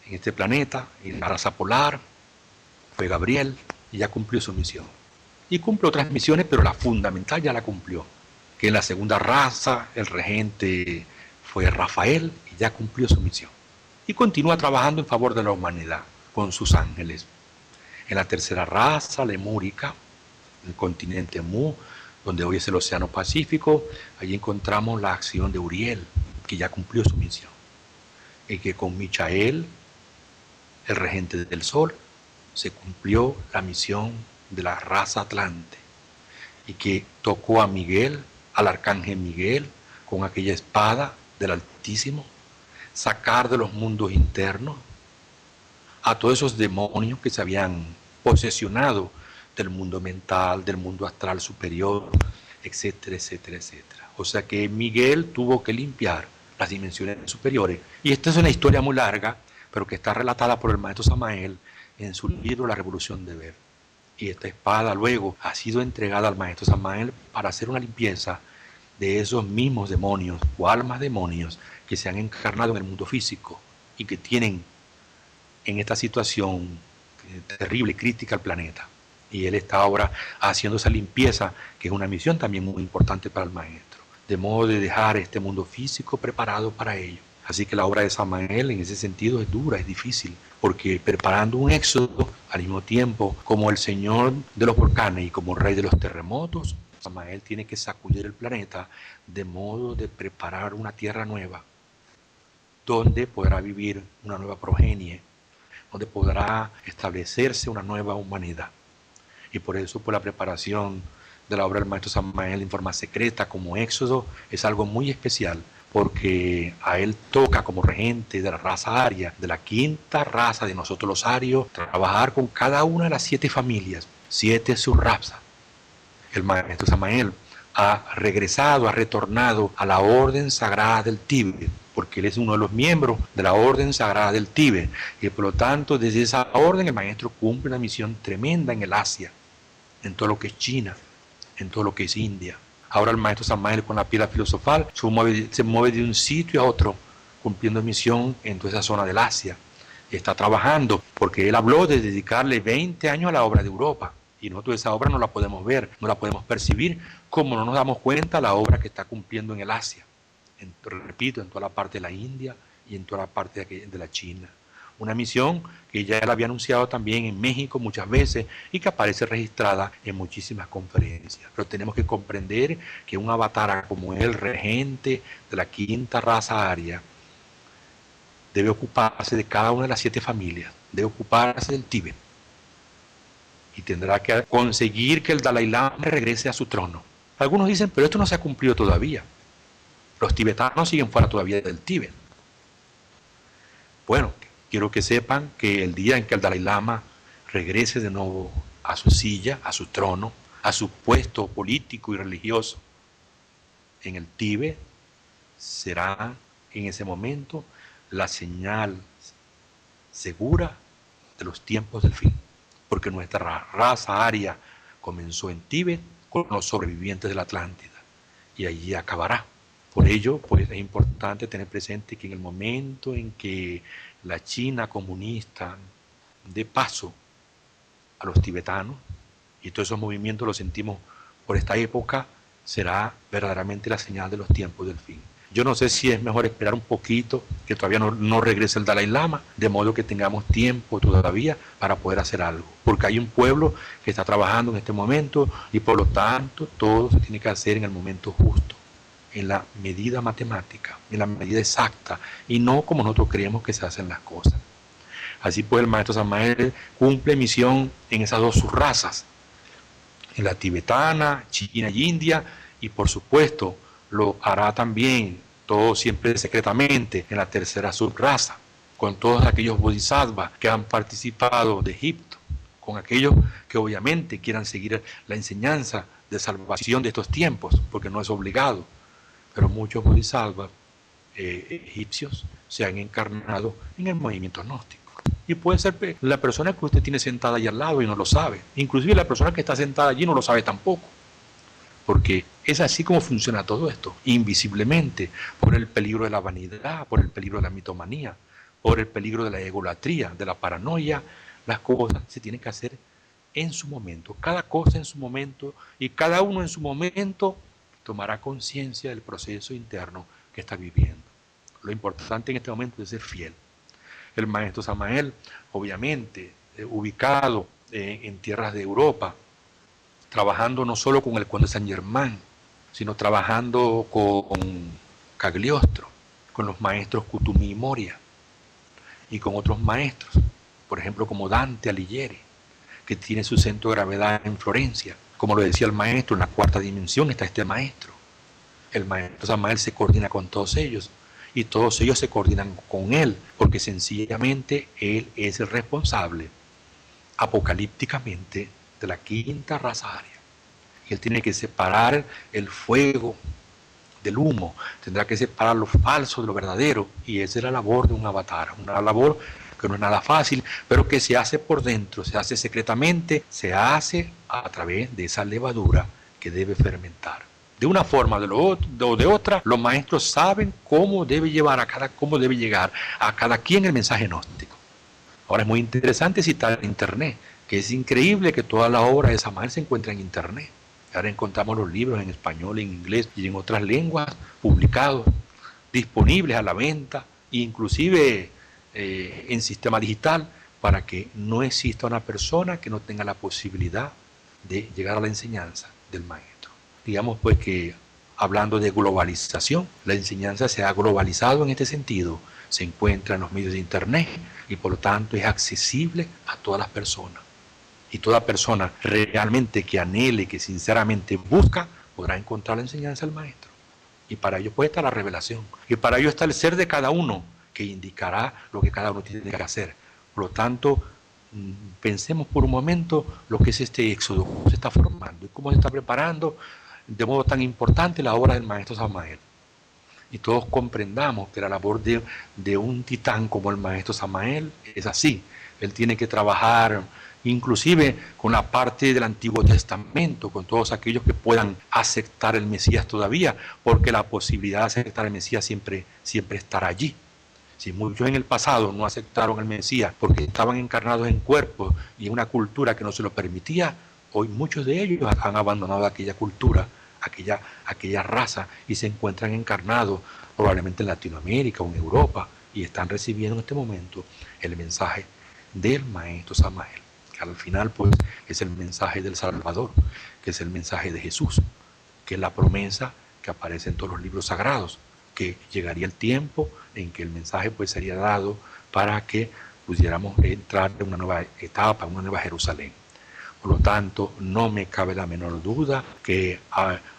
en este planeta, y la raza polar, fue Gabriel, y ya cumplió su misión. Y cumple otras misiones, pero la fundamental ya la cumplió. Que en la segunda raza el regente fue Rafael y ya cumplió su misión. Y continúa trabajando en favor de la humanidad con sus ángeles. En la tercera raza, lemúrica, en el continente Mu, donde hoy es el Océano Pacífico, allí encontramos la acción de Uriel, que ya cumplió su misión. Y que con Michael, el regente del Sol, se cumplió la misión de la raza Atlante. Y que tocó a Miguel, al arcángel Miguel, con aquella espada del Altísimo, sacar de los mundos internos a todos esos demonios que se habían posesionado del mundo mental, del mundo astral superior, etcétera, etcétera, etcétera. O sea que Miguel tuvo que limpiar las dimensiones superiores. Y esta es una historia muy larga, pero que está relatada por el maestro Samael en su libro La Revolución de Ver. Y esta espada luego ha sido entregada al maestro Samael para hacer una limpieza de esos mismos demonios o almas demonios que se han encarnado en el mundo físico y que tienen en esta situación terrible y crítica al planeta. Y él está ahora haciendo esa limpieza, que es una misión también muy importante para el maestro, de modo de dejar este mundo físico preparado para ello. Así que la obra de Samael en ese sentido es dura, es difícil, porque preparando un éxodo al mismo tiempo como el señor de los volcanes y como rey de los terremotos, Samael tiene que sacudir el planeta de modo de preparar una tierra nueva, donde podrá vivir una nueva progenie, donde podrá establecerse una nueva humanidad. Y por eso, por la preparación de la obra del maestro Samael en forma secreta como Éxodo es algo muy especial, porque a él toca como regente de la raza aria, de la quinta raza de nosotros los arios, trabajar con cada una de las 7 familias, 7 subrazas. El maestro Samael ha regresado, ha retornado a la orden sagrada del Tíbet, porque él es uno de los miembros de la orden sagrada del Tíbet, y por lo tanto desde esa orden el maestro cumple una misión tremenda en el Asia, en todo lo que es China, en todo lo que es India. Ahora el maestro Samael con la piedra filosofal se mueve de un sitio a otro, cumpliendo misión en toda esa zona del Asia. Está trabajando, porque él habló de dedicarle 20 años a la obra de Europa, y nosotros esa obra no la podemos ver, no la podemos percibir, como no nos damos cuenta la obra que está cumpliendo en el Asia. Repito, en toda la parte de la India y en toda la parte de la China. Una misión que ya él había anunciado también en México muchas veces y que aparece registrada en muchísimas conferencias. Pero tenemos que comprender que un avatar como él, regente de la quinta raza aria, debe ocuparse de cada una de las 7 familias, debe ocuparse del Tíbet. Y tendrá que conseguir que el Dalai Lama regrese a su trono. Algunos dicen, pero esto no se ha cumplido todavía. Los tibetanos siguen fuera todavía del Tíbet. Bueno, quiero que sepan que el día en que el Dalai Lama regrese de nuevo a su silla, a su trono, a su puesto político y religioso en el Tíbet, será en ese momento la señal segura de los tiempos del fin. Porque nuestra raza aria comenzó en Tíbet con los sobrevivientes de la Atlántida y allí acabará. Por ello, pues es importante tener presente que en el momento en que la China comunista dé paso a los tibetanos, y todos esos movimientos los sentimos por esta época, será verdaderamente la señal de los tiempos del fin. Yo no sé si es mejor esperar un poquito, que todavía no regrese el Dalai Lama, de modo que tengamos tiempo todavía para poder hacer algo. Porque hay un pueblo que está trabajando en este momento y por lo tanto todo se tiene que hacer en el momento justo, en la medida matemática, en la medida exacta, y no como nosotros creemos que se hacen las cosas. Así pues el maestro Samael cumple misión en esas 2 subrazas, en la tibetana, China y India, y por supuesto lo hará también, todo siempre secretamente, en la tercera subraza, con todos aquellos bodhisattvas que han participado de Egipto, con aquellos que obviamente quieran seguir la enseñanza de salvación de estos tiempos, porque no es obligado, pero muchos bodhisattvas egipcios se han encarnado en el movimiento gnóstico. Y puede ser la persona que usted tiene sentada allí al lado y no lo sabe. Inclusive la persona que está sentada allí no lo sabe tampoco. Porque es así como funciona todo esto, invisiblemente, por el peligro de la vanidad, por el peligro de la mitomanía, por el peligro de la egolatría, de la paranoia. Las cosas se tienen que hacer en su momento, cada cosa en su momento, y cada uno en su momento tomará conciencia del proceso interno que está viviendo. Lo importante en este momento es ser fiel. El maestro Samael, obviamente, ubicado en tierras de Europa, trabajando no solo con el conde Saint Germain, sino trabajando con Cagliostro, con los maestros Kuthumi y Moria, y con otros maestros, por ejemplo como Dante Alighieri, que tiene su centro de gravedad en Florencia. Como lo decía el maestro, en la cuarta dimensión está este maestro. El maestro Samael se coordina con todos ellos, y todos ellos se coordinan con él, porque sencillamente él es el responsable, apocalípticamente, de la quinta raza aria. Él tiene que separar el fuego del humo, tendrá que separar lo falso de lo verdadero, y esa es la labor de un avatar, una labor que no es nada fácil, pero que se hace por dentro, se hace secretamente, se hace a través de esa levadura que debe fermentar. De una forma o de otra, los maestros saben cómo debe llegar a cada quien el mensaje gnóstico. Ahora es muy interesante citar Internet, que es increíble que toda la obra de Samael se encuentra en Internet. Ahora encontramos los libros en español, en inglés y en otras lenguas publicados, disponibles a la venta, inclusive en sistema digital, para que no exista una persona que no tenga la posibilidad de llegar a la enseñanza del maestro. Digamos pues que, hablando de globalización, la enseñanza se ha globalizado en este sentido, se encuentra en los medios de Internet y por lo tanto es accesible a todas las personas. Y toda persona realmente que anhele, que sinceramente busca, podrá encontrar la enseñanza del maestro. Y para ello puede estar la revelación. Y para ello está el ser de cada uno, que indicará lo que cada uno tiene que hacer. Por lo tanto, pensemos por un momento lo que es este éxodo, cómo se está formando y cómo se está preparando de modo tan importante la obra del maestro Samael. Y todos comprendamos que la labor de un titán como el maestro Samael es así. Él tiene que trabajar inclusive con la parte del Antiguo Testamento, con todos aquellos que puedan aceptar el Mesías todavía, porque la posibilidad de aceptar el Mesías siempre estará allí. Si muchos en el pasado no aceptaron el Mesías porque estaban encarnados en cuerpos y en una cultura que no se lo permitía, hoy muchos de ellos han abandonado aquella cultura, aquella raza, y se encuentran encarnados probablemente en Latinoamérica o en Europa, y están recibiendo en este momento el mensaje del maestro Samael, que al final pues es el mensaje del Salvador, que es el mensaje de Jesús, que es la promesa que aparece en todos los libros sagrados, que llegaría el tiempo en que el mensaje pues sería dado para que pudiéramos entrar en una nueva etapa, una nueva Jerusalén. Por lo tanto, no me cabe la menor duda que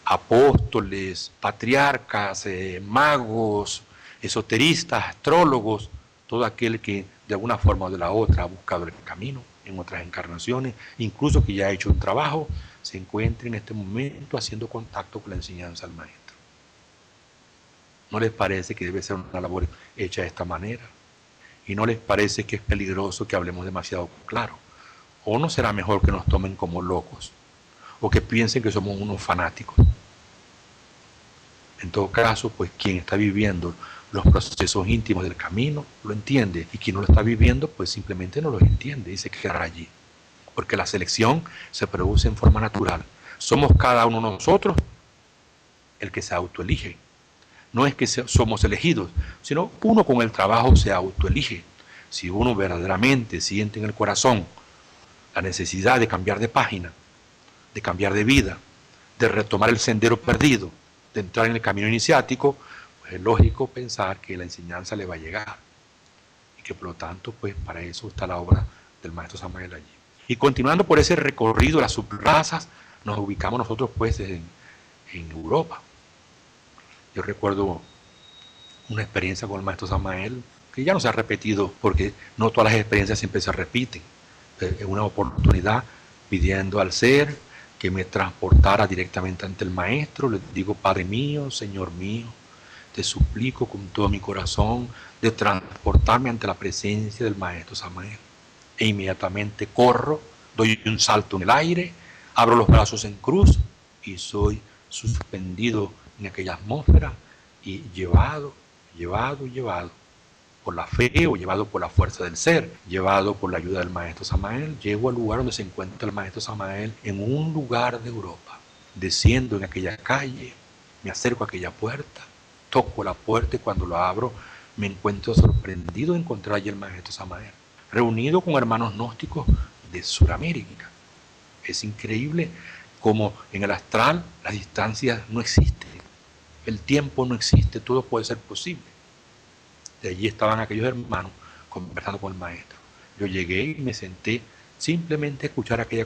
apóstoles, patriarcas, magos, esoteristas, astrólogos, todo aquel que de alguna forma o de la otra ha buscado el camino en otras encarnaciones, incluso que ya ha hecho un trabajo, se encuentra en este momento haciendo contacto con la enseñanza del maestro. ¿No les parece que debe ser una labor hecha de esta manera? ¿Y no les parece que es peligroso que hablemos demasiado claro? ¿O no será mejor que nos tomen como locos? ¿O que piensen que somos unos fanáticos? En todo caso, pues quien está viviendo los procesos íntimos del camino lo entiende, y quien no lo está viviendo pues simplemente no los entiende y se quedará allí. Porque la selección se produce en forma natural. Somos cada uno de nosotros el que se autoelige. No es que somos elegidos, sino uno con el trabajo se autoelige. Si uno verdaderamente siente en el corazón la necesidad de cambiar de página, de cambiar de vida, de retomar el sendero perdido, de entrar en el camino iniciático, pues es lógico pensar que la enseñanza le va a llegar. Y que por lo tanto, pues para eso está la obra del maestro Samael allí. Y continuando por ese recorrido de las subrazas, nos ubicamos nosotros pues en Europa. Yo recuerdo una experiencia con el maestro Samael, que ya no se ha repetido, porque no todas las experiencias siempre se repiten. En una oportunidad, pidiendo al ser que me transportara directamente ante el maestro, le digo: Padre mío, Señor mío, te suplico con todo mi corazón de transportarme ante la presencia del maestro Samael. E inmediatamente corro, doy un salto en el aire, abro los brazos en cruz y soy suspendido en aquella atmósfera y llevado por la fe o llevado por la fuerza del ser, llevado por la ayuda del maestro Samael, llego al lugar donde se encuentra el maestro Samael, en un lugar de Europa. Desciendo en aquella calle, me acerco a aquella puerta, toco la puerta y cuando lo abro me encuentro sorprendido de encontrar allí el maestro Samael, reunido con hermanos gnósticos de Sudamérica. Es increíble cómo en el astral las distancias no existen, el tiempo no existe, todo puede ser posible. De allí estaban aquellos hermanos conversando con el maestro. Yo llegué y me senté simplemente a escuchar aquella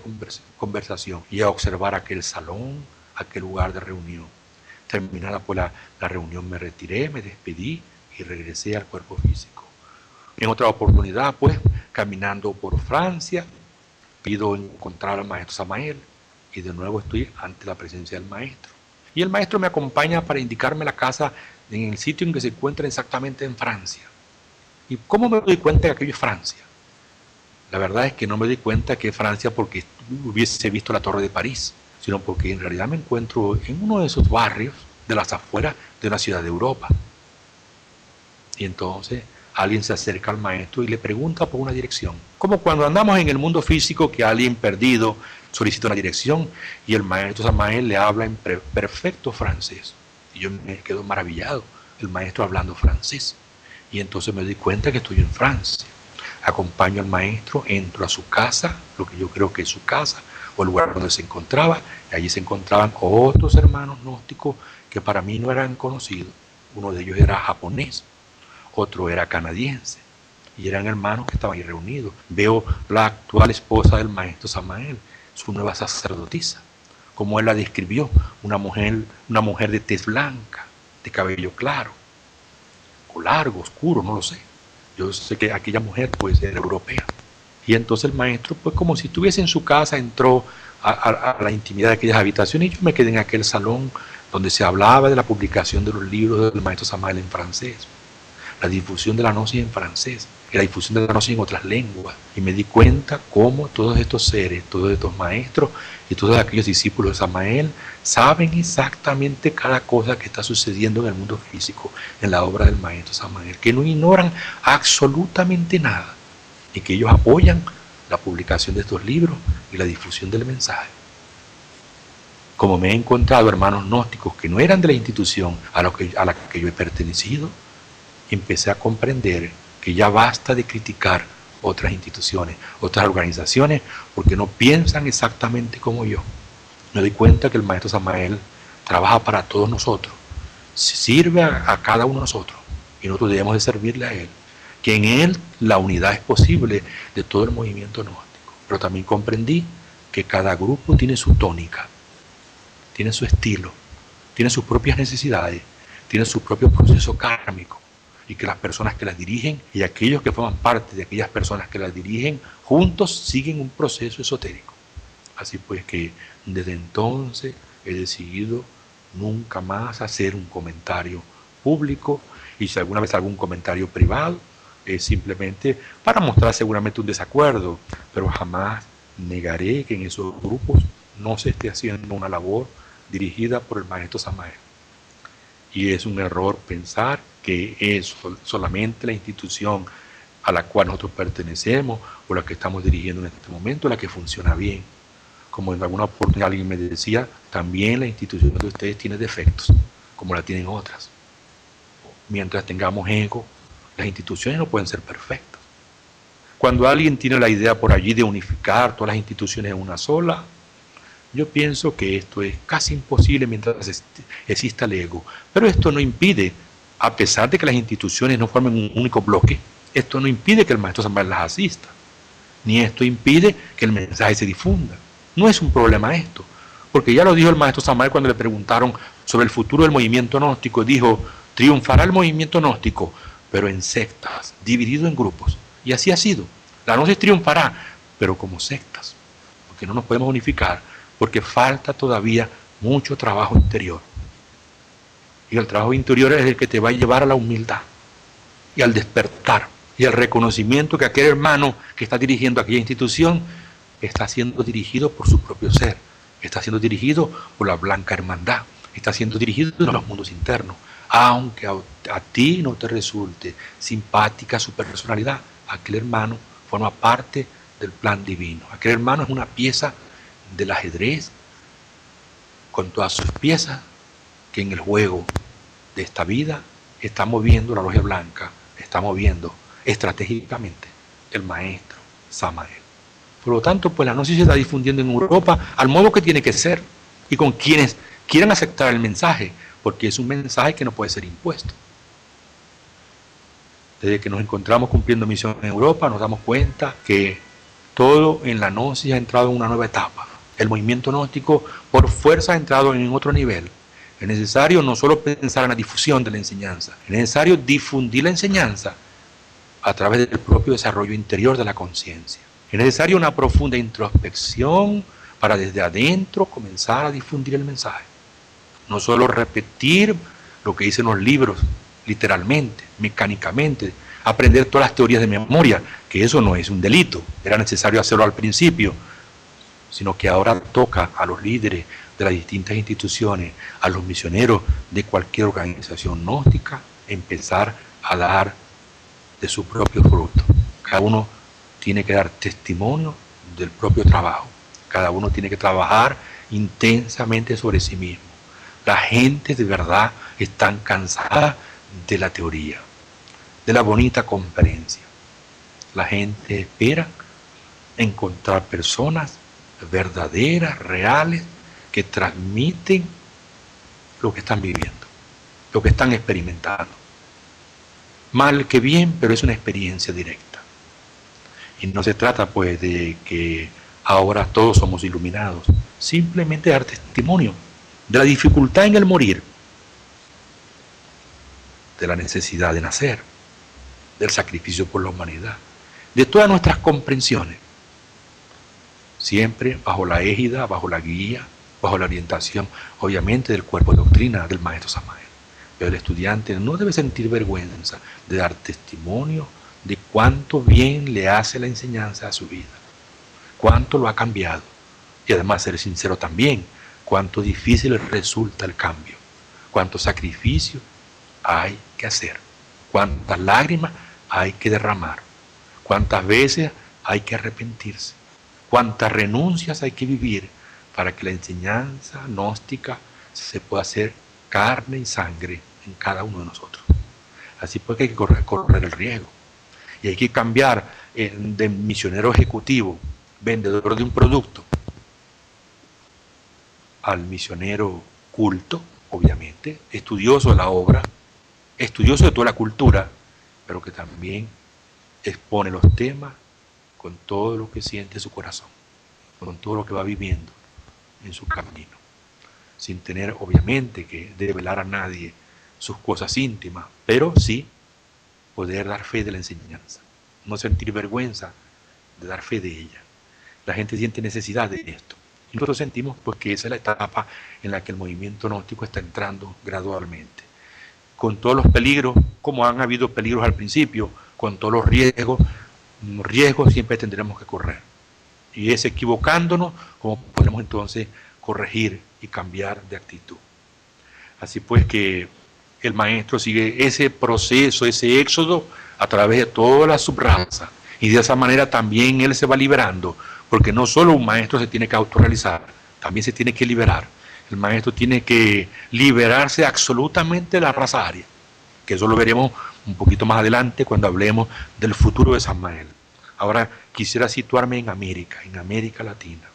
conversación y a observar aquel salón, aquel lugar de reunión. Terminada pues la reunión me retiré, me despedí y regresé al cuerpo físico. En otra oportunidad, pues, caminando por Francia, pido encontrar al maestro Samael y de nuevo estoy ante la presencia del maestro. Y el maestro me acompaña para indicarme la casa en el sitio en que se encuentra exactamente en Francia. ¿Y cómo me doy cuenta que aquello es Francia? La verdad es que no me doy cuenta que es Francia porque hubiese visto la Torre de París, sino porque en realidad me encuentro en uno de esos barrios de las afueras de una ciudad de Europa. Y entonces alguien se acerca al maestro y le pregunta por una dirección. Como cuando andamos en el mundo físico que alguien perdido solicita una dirección y el maestro Samael le habla en perfecto francés. Y yo me quedo maravillado, el maestro hablando francés. Y entonces me doy cuenta que estoy en Francia. Acompaño al maestro, entro a su casa, lo que yo creo que es su casa, o el lugar donde se encontraba, y allí se encontraban otros hermanos gnósticos que para mí no eran conocidos. Uno de ellos era japonés, otro era canadiense, y eran hermanos que estaban ahí reunidos. Veo la actual esposa del maestro Samael, su nueva sacerdotisa, como él la describió, una mujer de tez blanca, de cabello claro, o largo, oscuro, no lo sé. Yo sé que aquella mujer pues era europea. Y entonces el maestro, pues como si estuviese en su casa, entró a la intimidad de aquellas habitaciones y yo me quedé en aquel salón donde se hablaba de la publicación de los libros del maestro Samael en francés, la difusión de la gnosis en francés, y la difusión de la gnosis en otras lenguas. Y me di cuenta cómo todos estos seres, todos estos maestros y todos aquellos discípulos de Samael saben exactamente cada cosa que está sucediendo en el mundo físico, en la obra del maestro Samael, que no ignoran absolutamente nada y que ellos apoyan la publicación de estos libros y la difusión del mensaje. Como me he encontrado hermanos gnósticos que no eran de la institución a la que yo he pertenecido, empecé a comprender que ya basta de criticar otras instituciones, otras organizaciones, porque no piensan exactamente como yo. Me doy cuenta que el maestro Samael trabaja para todos nosotros, sirve a cada uno de nosotros, y nosotros debemos de servirle a él, que en él la unidad es posible de todo el movimiento gnóstico. Pero también comprendí que cada grupo tiene su tónica, tiene su estilo, tiene sus propias necesidades, tiene su propio proceso kármico, y que las personas que las dirigen y aquellos que forman parte de aquellas personas que las dirigen juntos siguen un proceso esotérico. Así pues que desde entonces he decidido nunca más hacer un comentario público, y si alguna vez hago un comentario privado es simplemente para mostrar seguramente un desacuerdo, pero jamás negaré que en esos grupos no se esté haciendo una labor dirigida por el maestro Samael. Y es un error pensar que es solamente la institución a la cual nosotros pertenecemos o la que estamos dirigiendo en este momento la que funciona bien. Como en alguna oportunidad alguien me decía, también la institución de ustedes tiene defectos, como la tienen otras. Mientras tengamos ego, las instituciones no pueden ser perfectas. Cuando alguien tiene la idea por allí de unificar todas las instituciones en una sola, yo pienso que esto es casi imposible mientras exista el ego. Pero esto no impide, a pesar de que las instituciones no formen un único bloque, esto no impide que el maestro Samael las asista, ni esto impide que el mensaje se difunda. No es un problema esto, porque ya lo dijo el maestro Samael cuando le preguntaron sobre el futuro del movimiento gnóstico. Dijo, triunfará el movimiento gnóstico, pero en sectas, dividido en grupos. Y así ha sido. La gnosis triunfará, pero como sectas, porque no nos podemos unificar, porque falta todavía mucho trabajo interior. Y el trabajo interior es el que te va a llevar a la humildad y al despertar y al reconocimiento que aquel hermano que está dirigiendo aquella institución está siendo dirigido por su propio ser, está siendo dirigido por la blanca hermandad, está siendo dirigido por los mundos internos. Aunque a ti no te resulte simpática su personalidad, aquel hermano forma parte del plan divino. Aquel hermano es una pieza del ajedrez con todas sus piezas que en el juego de esta vida está moviendo la logia blanca, está moviendo estratégicamente el maestro Samael. Por lo tanto, pues la gnosis se está difundiendo en Europa al modo que tiene que ser y con quienes quieran aceptar el mensaje, porque es un mensaje que no puede ser impuesto. Desde que nos encontramos cumpliendo misión en Europa, nos damos cuenta que todo en la gnosis ha entrado en una nueva etapa. El movimiento gnóstico por fuerza ha entrado en otro nivel. Es necesario no solo pensar en la difusión de la enseñanza, es necesario difundir la enseñanza a través del propio desarrollo interior de la conciencia. Es necesaria una profunda introspección para desde adentro comenzar a difundir el mensaje. No solo repetir lo que dicen los libros, literalmente, mecánicamente, aprender todas las teorías de memoria, que eso no es un delito, era necesario hacerlo al principio, sino que ahora toca a los líderes de las distintas instituciones, a los misioneros de cualquier organización gnóstica, empezar a dar de su propio fruto. Cada uno tiene que dar testimonio del propio trabajo. Cada uno tiene que trabajar intensamente sobre sí mismo. La gente de verdad está cansada de la teoría, de la bonita conferencia. La gente espera encontrar personas verdaderas, reales, que transmiten lo que están viviendo, lo que están experimentando. Mal que bien, pero es una experiencia directa. Y no se trata pues de que ahora todos somos iluminados, simplemente dar testimonio de la dificultad en el morir, de la necesidad de nacer, del sacrificio por la humanidad, de todas nuestras comprensiones, siempre bajo la égida, bajo la guía, bajo la orientación, obviamente, del cuerpo de doctrina del maestro Samael. Pero el estudiante no debe sentir vergüenza de dar testimonio de cuánto bien le hace la enseñanza a su vida, cuánto lo ha cambiado, y además ser sincero también, cuánto difícil resulta el cambio, cuánto sacrificio hay que hacer, cuántas lágrimas hay que derramar, cuántas veces hay que arrepentirse, cuántas renuncias hay que vivir para que la enseñanza gnóstica se pueda hacer carne y sangre en cada uno de nosotros. Así pues que hay que correr el riesgo. Y hay que cambiar de misionero ejecutivo, vendedor de un producto, al misionero culto, obviamente, estudioso de la obra, estudioso de toda la cultura, pero que también expone los temas con todo lo que siente su corazón, con todo lo que va viviendo en su camino, sin tener obviamente que develar a nadie sus cosas íntimas, pero sí poder dar fe de la enseñanza, no sentir vergüenza de dar fe de ella. La gente siente necesidad de esto. Y nosotros sentimos pues, que esa es la etapa en la que el movimiento gnóstico está entrando gradualmente. Con todos los peligros, como han habido peligros al principio, con todos los riesgos siempre tendremos que correr. Y es equivocándonos como podemos entonces corregir y cambiar de actitud. Así pues que el maestro sigue ese proceso, ese éxodo a través de toda la subraza. Y de esa manera también él se va liberando, porque no solo un maestro se tiene que autorrealizar, también se tiene que liberar. El maestro tiene que liberarse absolutamente de la raza aria, que eso lo veremos un poquito más adelante cuando hablemos del futuro de Samael. Ahora quisiera situarme en América Latina.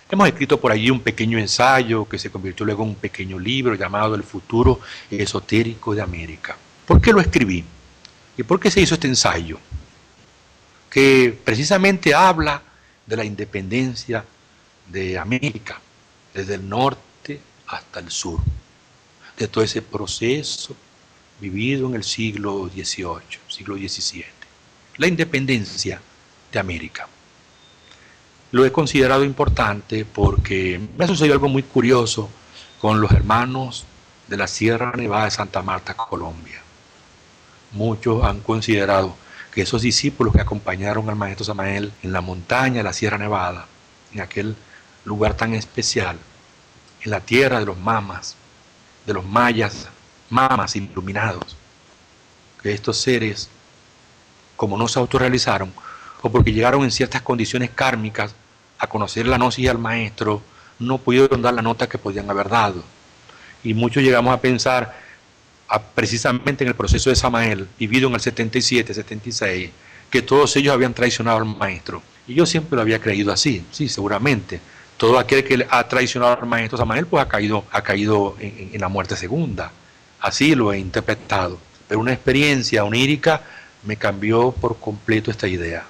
Hemos escrito por allí un pequeño ensayo que se convirtió luego en un pequeño libro llamado El futuro esotérico de América. ¿Por qué lo escribí? ¿Y por qué se hizo este ensayo? Que precisamente habla de la independencia de América, desde el norte hasta el sur, de todo ese proceso vivido en el siglo XVIII, siglo XVII, la independencia de América. Lo he considerado importante porque me ha sucedido algo muy curioso con los hermanos de la Sierra Nevada de Santa Marta, Colombia. Muchos han considerado que esos discípulos que acompañaron al maestro Samael en la montaña de la Sierra Nevada, en aquel lugar tan especial, en la tierra de los mamas, de los mayas, mamas iluminados, que estos seres, como no se autorrealizaron, o porque llegaron en ciertas condiciones kármicas a conocer la gnosis al maestro, no pudieron dar la nota que podían haber dado. Y muchos llegamos a pensar, precisamente en el proceso de Samael, vivido en el 77, 76, que todos ellos habían traicionado al maestro, Y yo siempre lo había creído así, sí, seguramente. Todo aquel que ha traicionado al maestro Samael, pues ha caído en la muerte segunda. Así lo he interpretado. Pero una experiencia onírica me cambió por completo esta idea.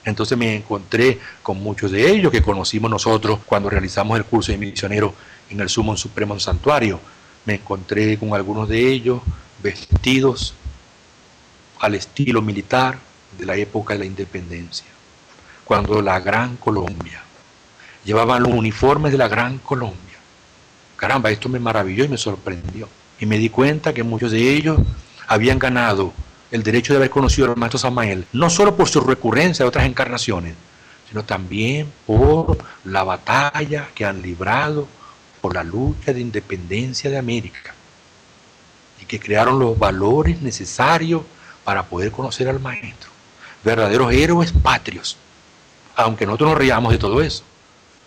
Entonces me encontré con muchos de ellos que conocimos nosotros cuando realizamos el curso de misionero en el Sumo Supremo Santuario. Me encontré con algunos de ellos vestidos al estilo militar de la época de la independencia, cuando la Gran Colombia llevaban los uniformes de la Gran Colombia. Caramba, esto me maravilló y me sorprendió. Y me di cuenta que muchos de ellos habían ganado el derecho de haber conocido al maestro Samael, no solo por su recurrencia de otras encarnaciones, sino también por la batalla que han librado por la lucha de independencia de América, y que crearon los valores necesarios para poder conocer al maestro. Verdaderos héroes patrios, aunque nosotros nos riamos de todo eso,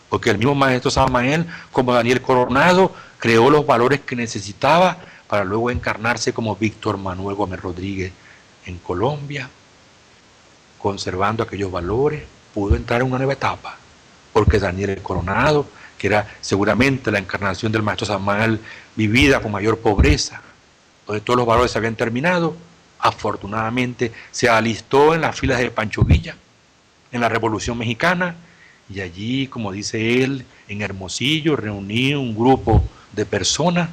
porque el mismo maestro Samael, como Daniel Coronado, creó los valores que necesitaba para luego encarnarse como Víctor Manuel Gómez Rodríguez en Colombia, conservando aquellos valores, pudo entrar en una nueva etapa, porque Daniel Coronado, que era seguramente la encarnación del maestro Samael vivida con mayor pobreza, donde todos los valores se habían terminado, afortunadamente se alistó en las filas de Pancho Villa, en la Revolución Mexicana, y allí, como dice él, en Hermosillo reuní un grupo de personas,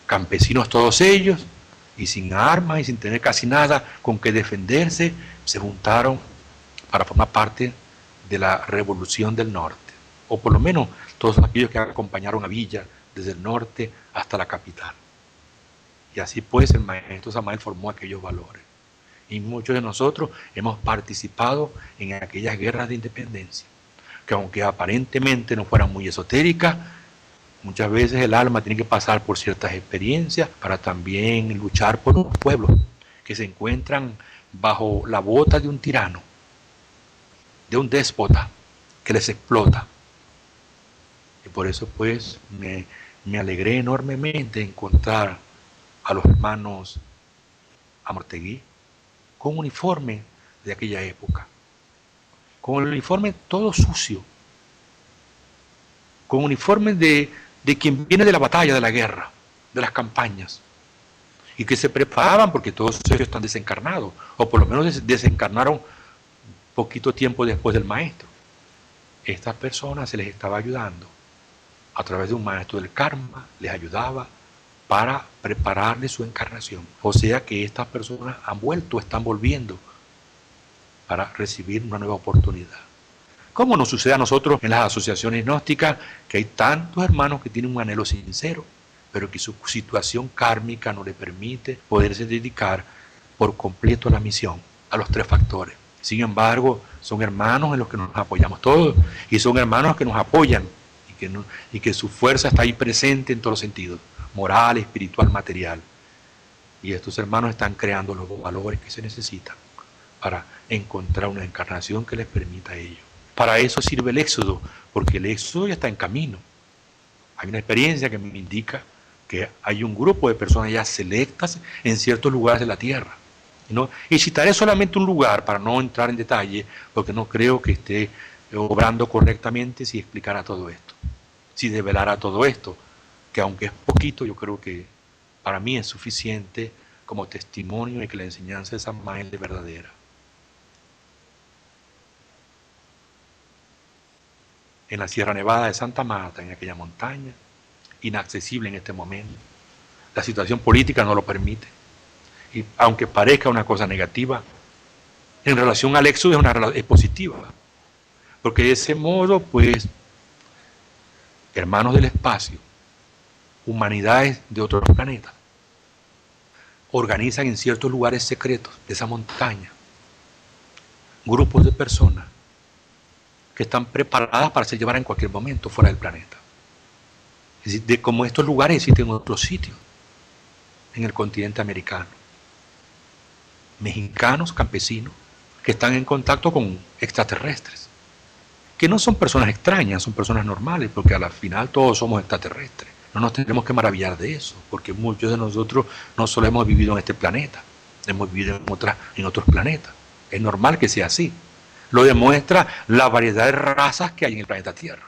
campesinos todos ellos, y sin armas y sin tener casi nada con que defenderse, se juntaron para formar parte de la Revolución del Norte, o por lo menos todos aquellos que acompañaron a Villa desde el norte hasta la capital. Y así pues el maestro Samael formó aquellos valores. Y muchos de nosotros hemos participado en aquellas guerras de independencia, que aunque aparentemente no fueran muy esotéricas, muchas veces el alma tiene que pasar por ciertas experiencias para también luchar por los pueblos que se encuentran bajo la bota de un tirano, de un déspota que les explota. Y por eso pues me alegré enormemente encontrar a los hermanos Amortegui con uniforme de aquella época, con el uniforme todo sucio, con uniforme de quien viene de la batalla, de la guerra, de las campañas, y que se preparaban porque todos ellos están desencarnados, o por lo menos desencarnaron poquito tiempo después del maestro. Estas personas se les estaba ayudando a través de un maestro del karma, les ayudaba para prepararles su encarnación. O sea que estas personas han vuelto, están volviendo para recibir una nueva oportunidad. ¿Cómo nos sucede a nosotros en las asociaciones gnósticas, que hay tantos hermanos que tienen un anhelo sincero, pero que su situación kármica no le permite poderse dedicar por completo a la misión, a los tres factores? Sin embargo, son hermanos en los que nos apoyamos todos, y son hermanos que nos apoyan, y que su fuerza está ahí presente en todos los sentidos, moral, espiritual, material. Y estos hermanos están creando los valores que se necesitan para encontrar una encarnación que les permita a ellos. Para eso sirve el éxodo, porque el éxodo ya está en camino. Hay una experiencia que me indica que hay un grupo de personas ya selectas en ciertos lugares de la tierra, ¿no? Y citaré solamente un lugar para no entrar en detalle, porque no creo que esté obrando correctamente si explicara todo esto, si develara todo esto, que aunque es poquito, yo creo que para mí es suficiente como testimonio de que la enseñanza de Samael es verdadera. En la Sierra Nevada de Santa Marta, en aquella montaña, inaccesible en este momento, la situación política no lo permite, y aunque parezca una cosa negativa, en relación al éxodo es positiva, porque de ese modo, pues, hermanos del espacio, humanidades de otros planetas, organizan en ciertos lugares secretos de esa montaña grupos de personas que están preparadas para ser llevadas en cualquier momento fuera del planeta. Es decir, como estos lugares existen en otros sitios en el continente americano. Mexicanos, campesinos, que están en contacto con extraterrestres, que no son personas extrañas, son personas normales, porque al final todos somos extraterrestres. No nos tenemos que maravillar de eso, porque muchos de nosotros no solo hemos vivido en este planeta, hemos vivido en otros planetas. Es normal que sea así. Lo demuestra la variedad de razas que hay en el planeta Tierra.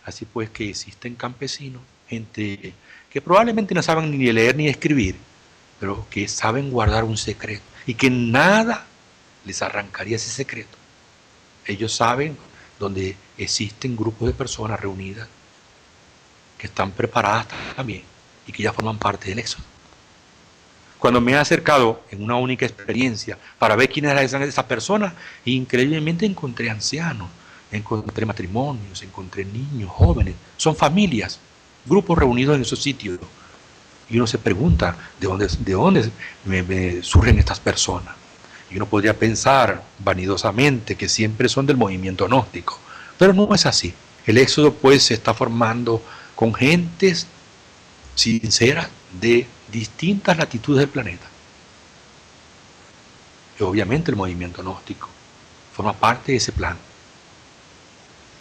Así pues que existen campesinos, gente que probablemente no saben ni leer ni escribir, pero que saben guardar un secreto y que nada les arrancaría ese secreto. Ellos saben donde existen grupos de personas reunidas que están preparadas también y que ya forman parte del éxodo. Cuando me he acercado en una única experiencia para ver quiénes eran esas personas, increíblemente encontré ancianos, encontré matrimonios, encontré niños, jóvenes, son familias, grupos reunidos en esos sitios. Y uno se pregunta, ¿de dónde me surgen estas personas? Y uno podría pensar vanidosamente que siempre son del movimiento gnóstico, pero no es así. El éxodo pues se está formando con gentes sinceras de distintas latitudes del planeta. Y obviamente el movimiento gnóstico forma parte de ese plan.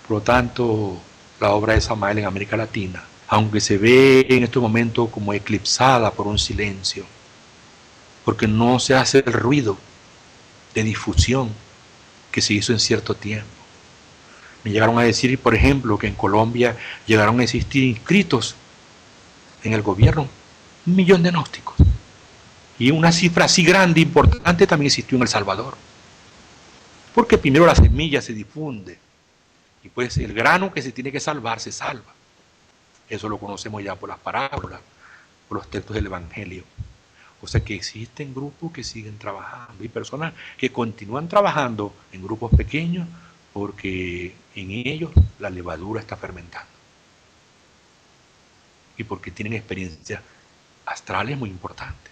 Por lo tanto, la obra de Samael en América Latina, aunque se ve en estos momentos como eclipsada por un silencio, porque no se hace el ruido de difusión que se hizo en cierto tiempo. Me llegaron a decir, por ejemplo, que en Colombia llegaron a existir inscritos en el gobierno 1 millón de gnósticos. Y una cifra así grande, importante, también existió en El Salvador. Porque primero la semilla se difunde y pues el grano que se tiene que salvar se salva. Eso lo conocemos ya por las parábolas, por los textos del Evangelio. O sea que existen grupos que siguen trabajando y personas que continúan trabajando en grupos pequeños porque en ellos la levadura está fermentando. Y porque tienen experiencias astrales muy importantes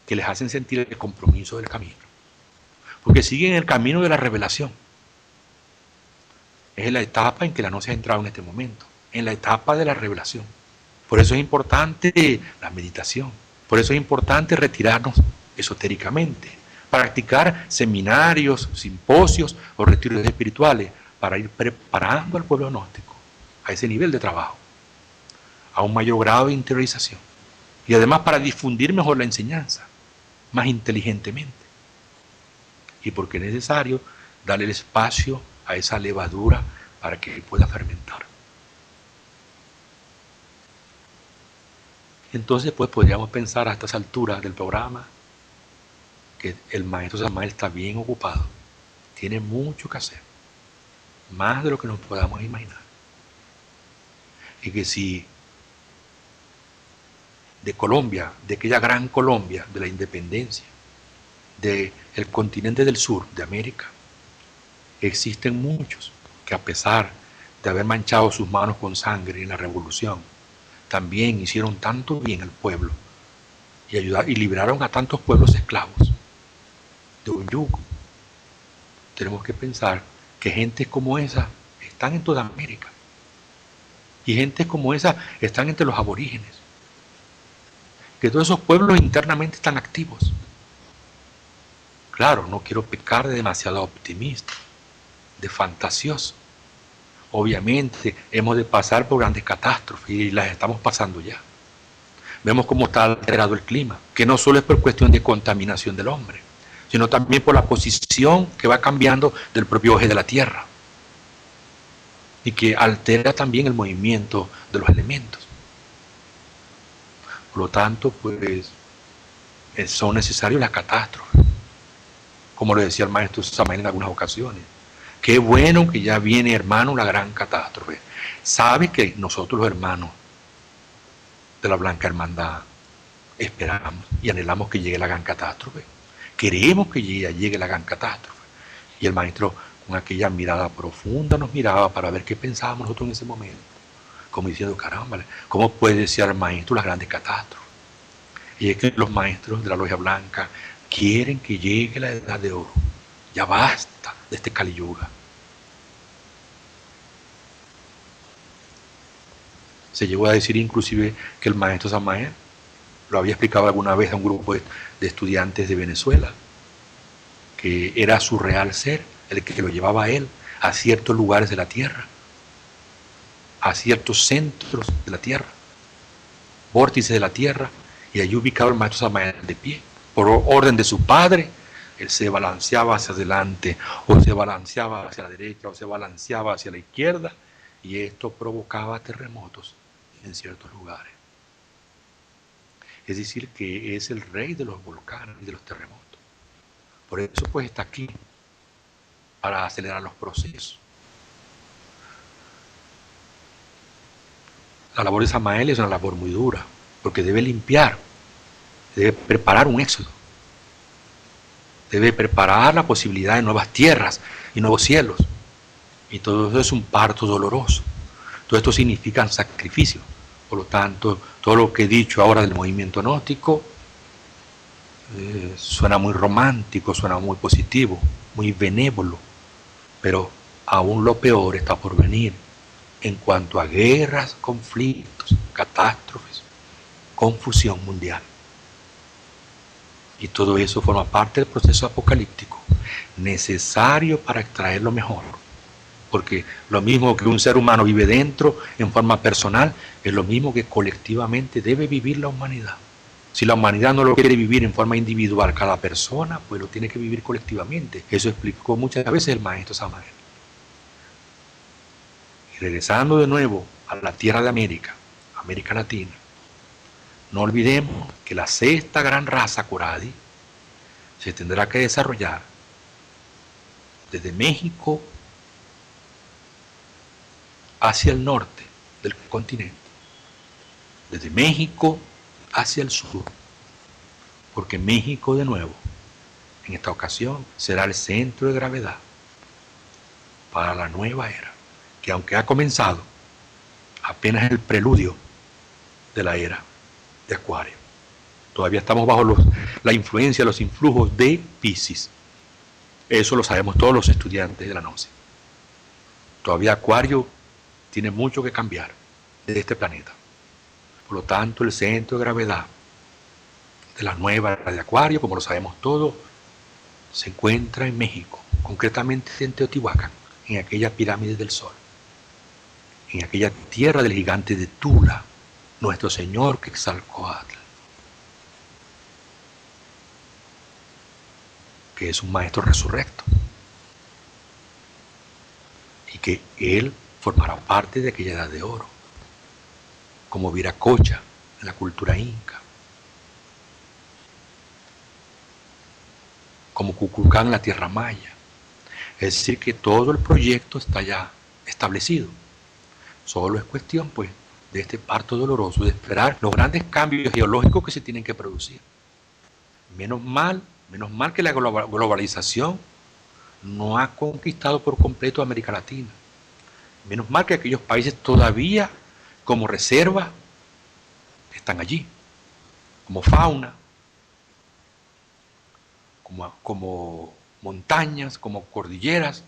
que les hacen sentir el compromiso del camino. Porque siguen el camino de la revelación. Es la etapa en que la gnosis ha entrado en este momento, en la etapa de la revelación. Por eso es importante la meditación. Por eso es importante retirarnos esotéricamente, practicar seminarios, simposios o retiros espirituales para ir preparando al pueblo gnóstico a ese nivel de trabajo, a un mayor grado de interiorización y además para difundir mejor la enseñanza, más inteligentemente. Y porque es necesario darle el espacio a esa levadura para que pueda fermentar. Entonces, pues podríamos pensar a estas alturas del programa que el maestro Samael está bien ocupado, tiene mucho que hacer, más de lo que nos podamos imaginar. Y que si de Colombia, de aquella gran Colombia, de la independencia, del continente del sur, de América, existen muchos que a pesar de haber manchado sus manos con sangre en la revolución, también hicieron tanto bien al pueblo y liberaron a tantos pueblos esclavos de un yugo. Tenemos que pensar que gentes como esa están en toda América y gentes como esa están entre los aborígenes, que todos esos pueblos internamente están activos. Claro, no quiero pecar de demasiado optimista, de fantasioso. Obviamente hemos de pasar por grandes catástrofes y las estamos pasando ya. Vemos cómo está alterado el clima, que no solo es por cuestión de contaminación del hombre, sino también por la posición que va cambiando del propio eje de la Tierra y que altera también el movimiento de los elementos. Por lo tanto, pues son necesarias las catástrofes, como lo decía el maestro Samael en algunas ocasiones. Qué bueno que ya viene, hermano, la gran catástrofe. Sabe que nosotros los hermanos de la Blanca Hermandad esperamos y anhelamos que llegue la gran catástrofe. Queremos que llegue la gran catástrofe. Y el maestro con aquella mirada profunda nos miraba para ver qué pensábamos nosotros en ese momento. Como diciendo, caramba, ¿cómo puede desear el maestro las grandes catástrofes? Y es que los maestros de la Logia Blanca quieren que llegue la edad de oro. Ya basta de este Kali Yuga. Se llegó a decir inclusive que el maestro Samael lo había explicado alguna vez a un grupo de estudiantes de Venezuela, que era su real ser, el que lo llevaba a él a ciertos lugares de la tierra, a ciertos centros de la tierra, vórtices de la tierra, y allí ubicaba el maestro Samael de pie, por orden de su padre, Él se balanceaba hacia adelante, o se balanceaba hacia la derecha, o se balanceaba hacia la izquierda, y esto provocaba terremotos en ciertos lugares. Es decir, que es el rey de los volcanes y de los terremotos. Por eso pues está aquí, para acelerar los procesos. La labor de Samael es una labor muy dura, porque debe limpiar, debe preparar un éxodo, debe preparar la posibilidad de nuevas tierras y nuevos cielos. Y todo eso es un parto doloroso. Todo esto significa sacrificio. Por lo tanto, todo lo que he dicho ahora del movimiento gnóstico suena muy romántico, suena muy positivo, muy benévolo, pero aún lo peor está por venir en cuanto a guerras, conflictos, catástrofes, confusión mundial. Y todo eso forma parte del proceso apocalíptico, necesario para extraer lo mejor. Porque lo mismo que un ser humano vive dentro en forma personal, es lo mismo que colectivamente debe vivir la humanidad. Si la humanidad no lo quiere vivir en forma individual cada persona, pues lo tiene que vivir colectivamente. Eso explicó muchas veces el maestro Samael. Y regresando de nuevo a la tierra de América, América Latina, no olvidemos que la sexta gran raza Coradi se tendrá que desarrollar desde México hacia el norte del continente, desde México hacia el sur, porque México de nuevo, en esta ocasión, será el centro de gravedad para la nueva era, que aunque ha comenzado, apenas es el preludio de la era de Acuario. Todavía estamos bajo la influencia, los influjos de Piscis. Eso lo sabemos todos los estudiantes de la Gnosis. Todavía Acuario tiene mucho que cambiar de este planeta. Por lo tanto, el centro de gravedad de la nueva era de Acuario, como lo sabemos todos, se encuentra en México, concretamente en Teotihuacán, en aquella pirámide del Sol, en aquella tierra del gigante de Tula, nuestro Señor Quetzalcóatl, que es un maestro resurrecto, y que él formará parte de aquella edad de oro, como Viracocha en la cultura inca, como Kukulcán en la tierra maya. Es decir, que todo el proyecto está ya establecido. Solo es cuestión, pues, de este parto doloroso, de esperar los grandes cambios geológicos que se tienen que producir. Menos mal que la globalización no ha conquistado por completo América Latina. Menos mal que aquellos países todavía, como reserva, están allí, como fauna, como montañas, como cordilleras,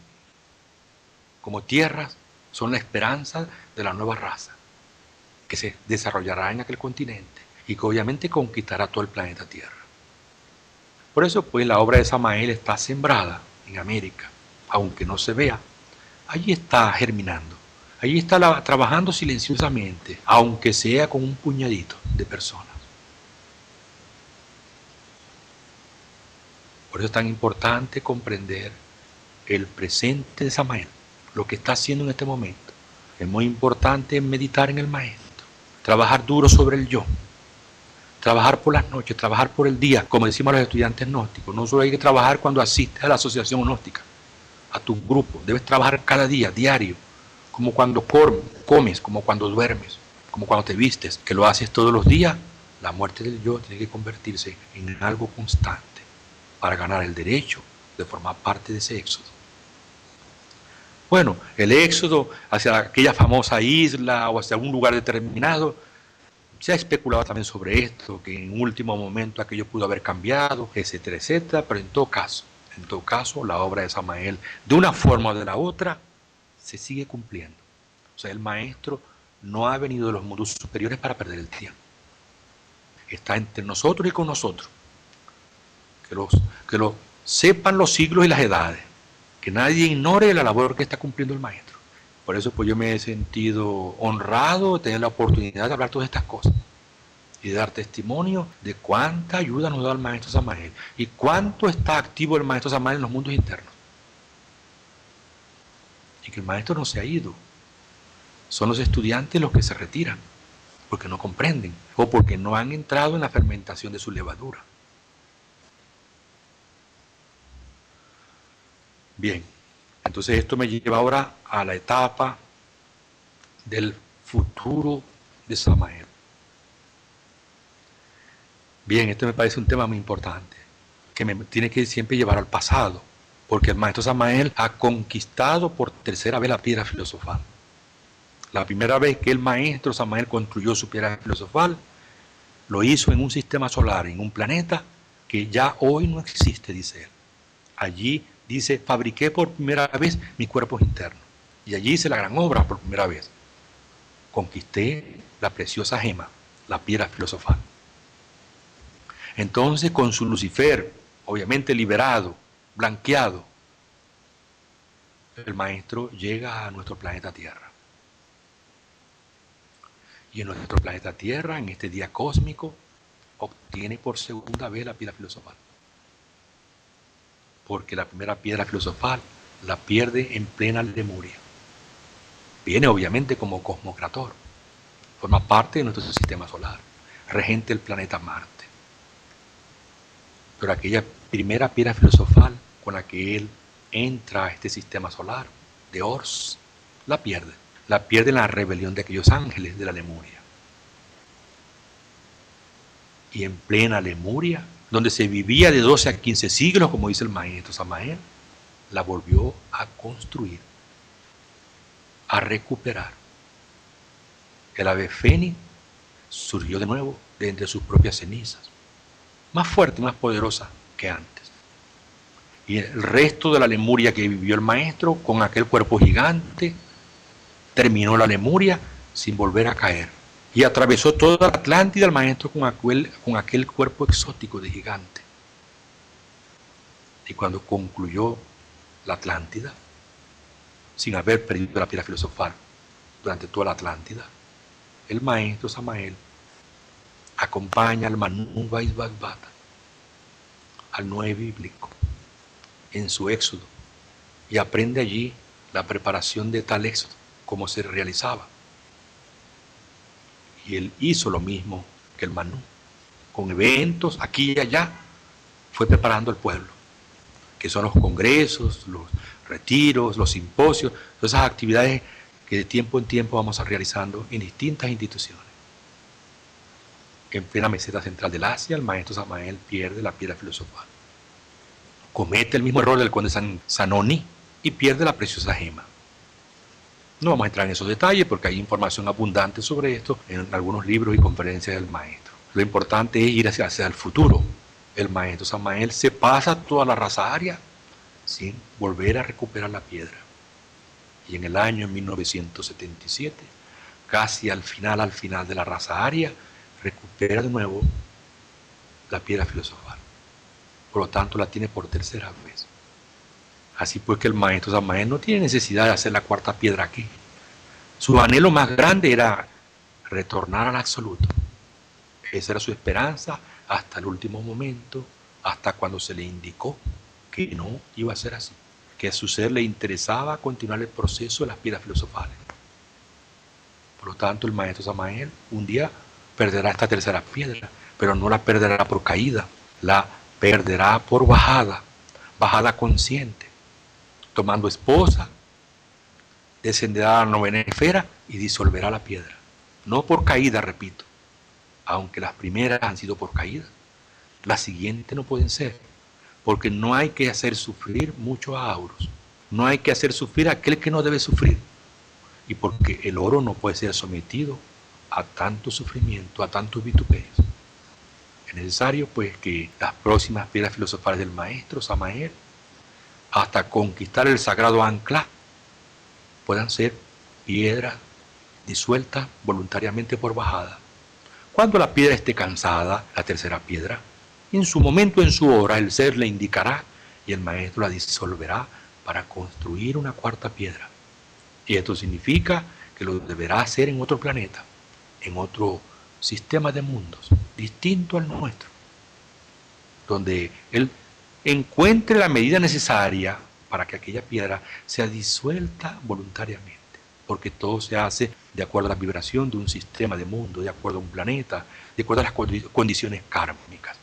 como tierras, son la esperanza de la nueva raza que se desarrollará en aquel continente y que obviamente conquistará todo el planeta Tierra. Por eso pues la obra de Samael está sembrada en América, aunque no se vea. Allí está germinando, allí está trabajando silenciosamente, aunque sea con un puñadito de personas. Por eso es tan importante comprender el presente de Samael, lo que está haciendo en este momento. Es muy importante meditar en el maestro, trabajar duro sobre el yo, trabajar por las noches, trabajar por el día, como decimos los estudiantes gnósticos. No solo hay que trabajar cuando asistes a la asociación gnóstica, a tu grupo, debes trabajar cada día, diario, como cuando comes, como cuando duermes, como cuando te vistes, que lo haces todos los días. La muerte del yo tiene que convertirse en algo constante para ganar el derecho de formar parte de ese éxodo. Bueno, el éxodo hacia aquella famosa isla o hacia un lugar determinado, se ha especulado también sobre esto, que en último momento aquello pudo haber cambiado, etcétera, etcétera, pero en todo caso, la obra de Samael, de una forma o de la otra, se sigue cumpliendo. O sea, el maestro no ha venido de los mundos superiores para perder el tiempo. Está entre nosotros y con nosotros. Que lo sepan los siglos y las edades. Que nadie ignore la labor que está cumpliendo el maestro. Por eso pues yo me he sentido honrado de tener la oportunidad de hablar todas estas cosas. y de dar testimonio de cuánta ayuda nos da el maestro Samael y cuánto está activo el maestro Samael en los mundos internos. Y que el maestro no se ha ido. Son los estudiantes los que se retiran porque no comprenden o porque no han entrado en la fermentación de su levadura. Bien, entonces esto me lleva ahora a la etapa del futuro de Samael. Bien, esto me parece un tema muy importante, que me tiene que siempre llevar al pasado, porque el maestro Samael ha conquistado por tercera vez la piedra filosofal. La primera vez que el maestro Samael construyó su piedra filosofal, lo hizo en un sistema solar, en un planeta que ya hoy no existe, dice él. Allí dice, fabriqué por primera vez mis cuerpos internos. Y allí hice la gran obra por primera vez. Conquisté la preciosa gema, la piedra filosofal. Entonces, con su Lucifer, obviamente liberado, blanqueado, el maestro llega a nuestro planeta Tierra. Y en nuestro planeta Tierra, en este día cósmico, obtiene por segunda vez la piedra filosofal. Porque la primera piedra filosofal la pierde en plena Lemuria. Viene obviamente como cosmocrator, forma parte de nuestro sistema solar, regente el planeta Marte. Pero aquella primera piedra filosofal con la que él entra a este sistema solar de Ors, la pierde. La pierde en la rebelión de aquellos ángeles de la Lemuria. Y en plena Lemuria, donde se vivía de 12 a 15 siglos, como dice el maestro Samael, la volvió a construir, a recuperar. El ave fénix surgió de nuevo de entre sus propias cenizas, más fuerte, más poderosa que antes. Y el resto de la Lemuria que vivió el maestro, con aquel cuerpo gigante, terminó la Lemuria sin volver a caer. Y atravesó toda la Atlántida el maestro con aquel cuerpo exótico de gigante. Y cuando concluyó la Atlántida, sin haber perdido la piedra filosofal durante toda la Atlántida, el maestro Samael acompaña al Manu Vaisvasvata, al Noé bíblico, en su éxodo, y aprende allí la preparación de tal éxodo, cómo se realizaba. Y él hizo lo mismo que el Manu, con eventos aquí y allá, fue preparando al pueblo, que son los congresos, los retiros, los simposios, todas esas actividades que de tiempo en tiempo vamos realizando en distintas instituciones. En plena meseta central del Asia, el maestro Samael pierde la piedra filosofal. Comete el mismo error del conde Zanoni y pierde la preciosa gema. No vamos a entrar en esos detalles porque hay información abundante sobre esto en algunos libros y conferencias del maestro. Lo importante es ir hacia el futuro. El maestro Samael se pasa toda la raza aria sin volver a recuperar la piedra. Y en el año 1977, casi al final de la raza aria, recupera de nuevo la piedra filosofal. Por lo tanto, la tiene por tercera vez. Así pues que el maestro Samael no tiene necesidad de hacer la cuarta piedra aquí. Su anhelo más grande era retornar al absoluto. Esa era su esperanza hasta el último momento, hasta cuando se le indicó que no iba a ser así, que a su ser le interesaba continuar el proceso de las piedras filosofales. Por lo tanto, el maestro Samael un día perderá esta tercera piedra, pero no la perderá por caída, la perderá por bajada, bajada consciente, tomando esposa, descenderá a la novena esfera y disolverá la piedra. No por caída, repito, aunque las primeras han sido por caída, las siguientes no pueden ser, porque no hay que hacer sufrir mucho a auros, no hay que hacer sufrir a aquel que no debe sufrir, y porque el oro no puede ser sometido a tanto sufrimiento, a tantos vituperios. Es necesario pues que las próximas piedras filosofales del maestro Samael, hasta conquistar el sagrado ancla, puedan ser piedras disueltas voluntariamente por bajada. Cuando la piedra esté cansada, la tercera piedra, en su momento, en su hora, el ser le indicará y el maestro la disolverá para construir una cuarta piedra. Y esto significa que lo deberá hacer en otro planeta, en otro sistema de mundos distinto al nuestro, donde Él encuentre la medida necesaria para que aquella piedra sea disuelta voluntariamente, porque todo se hace de acuerdo a la vibración de un sistema de mundo, de acuerdo a un planeta, de acuerdo a las condiciones kármicas.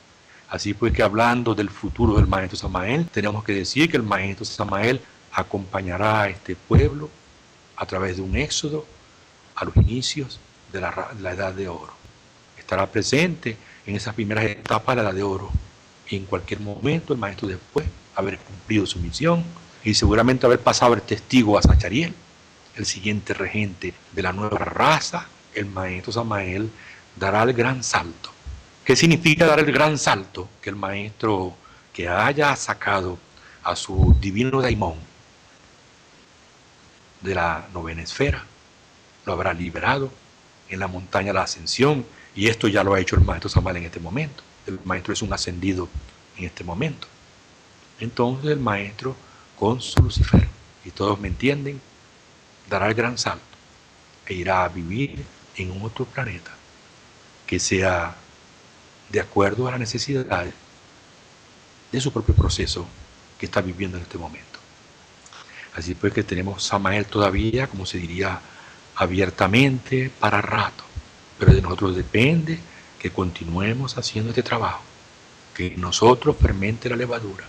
Así pues que hablando del futuro del maestro Samael, tenemos que decir que el maestro Samael acompañará a este pueblo a través de un éxodo a los inicios de la Edad de Oro. Estará presente en esas primeras etapas de la Edad de Oro. Y en cualquier momento el maestro, después haber cumplido su misión y seguramente haber pasado el testigo a Sachariel, el siguiente regente de la nueva raza, el maestro Samael dará el gran salto. ¿Qué significa dar el gran salto? Que el maestro que haya sacado a su divino daimón de la novena esfera lo habrá liberado en la montaña de la ascensión, y esto ya lo ha hecho el maestro Samael en este momento. El maestro es un ascendido en este momento. Entonces el maestro con su Lucifer, y todos me entienden, dará el gran salto e irá a vivir en un otro planeta que sea de acuerdo a las necesidades de su propio proceso que está viviendo en este momento. Así pues que tenemos Samael todavía, como se diría, abiertamente para rato, pero de nosotros depende que continuemos haciendo este trabajo, que nosotros fermente la levadura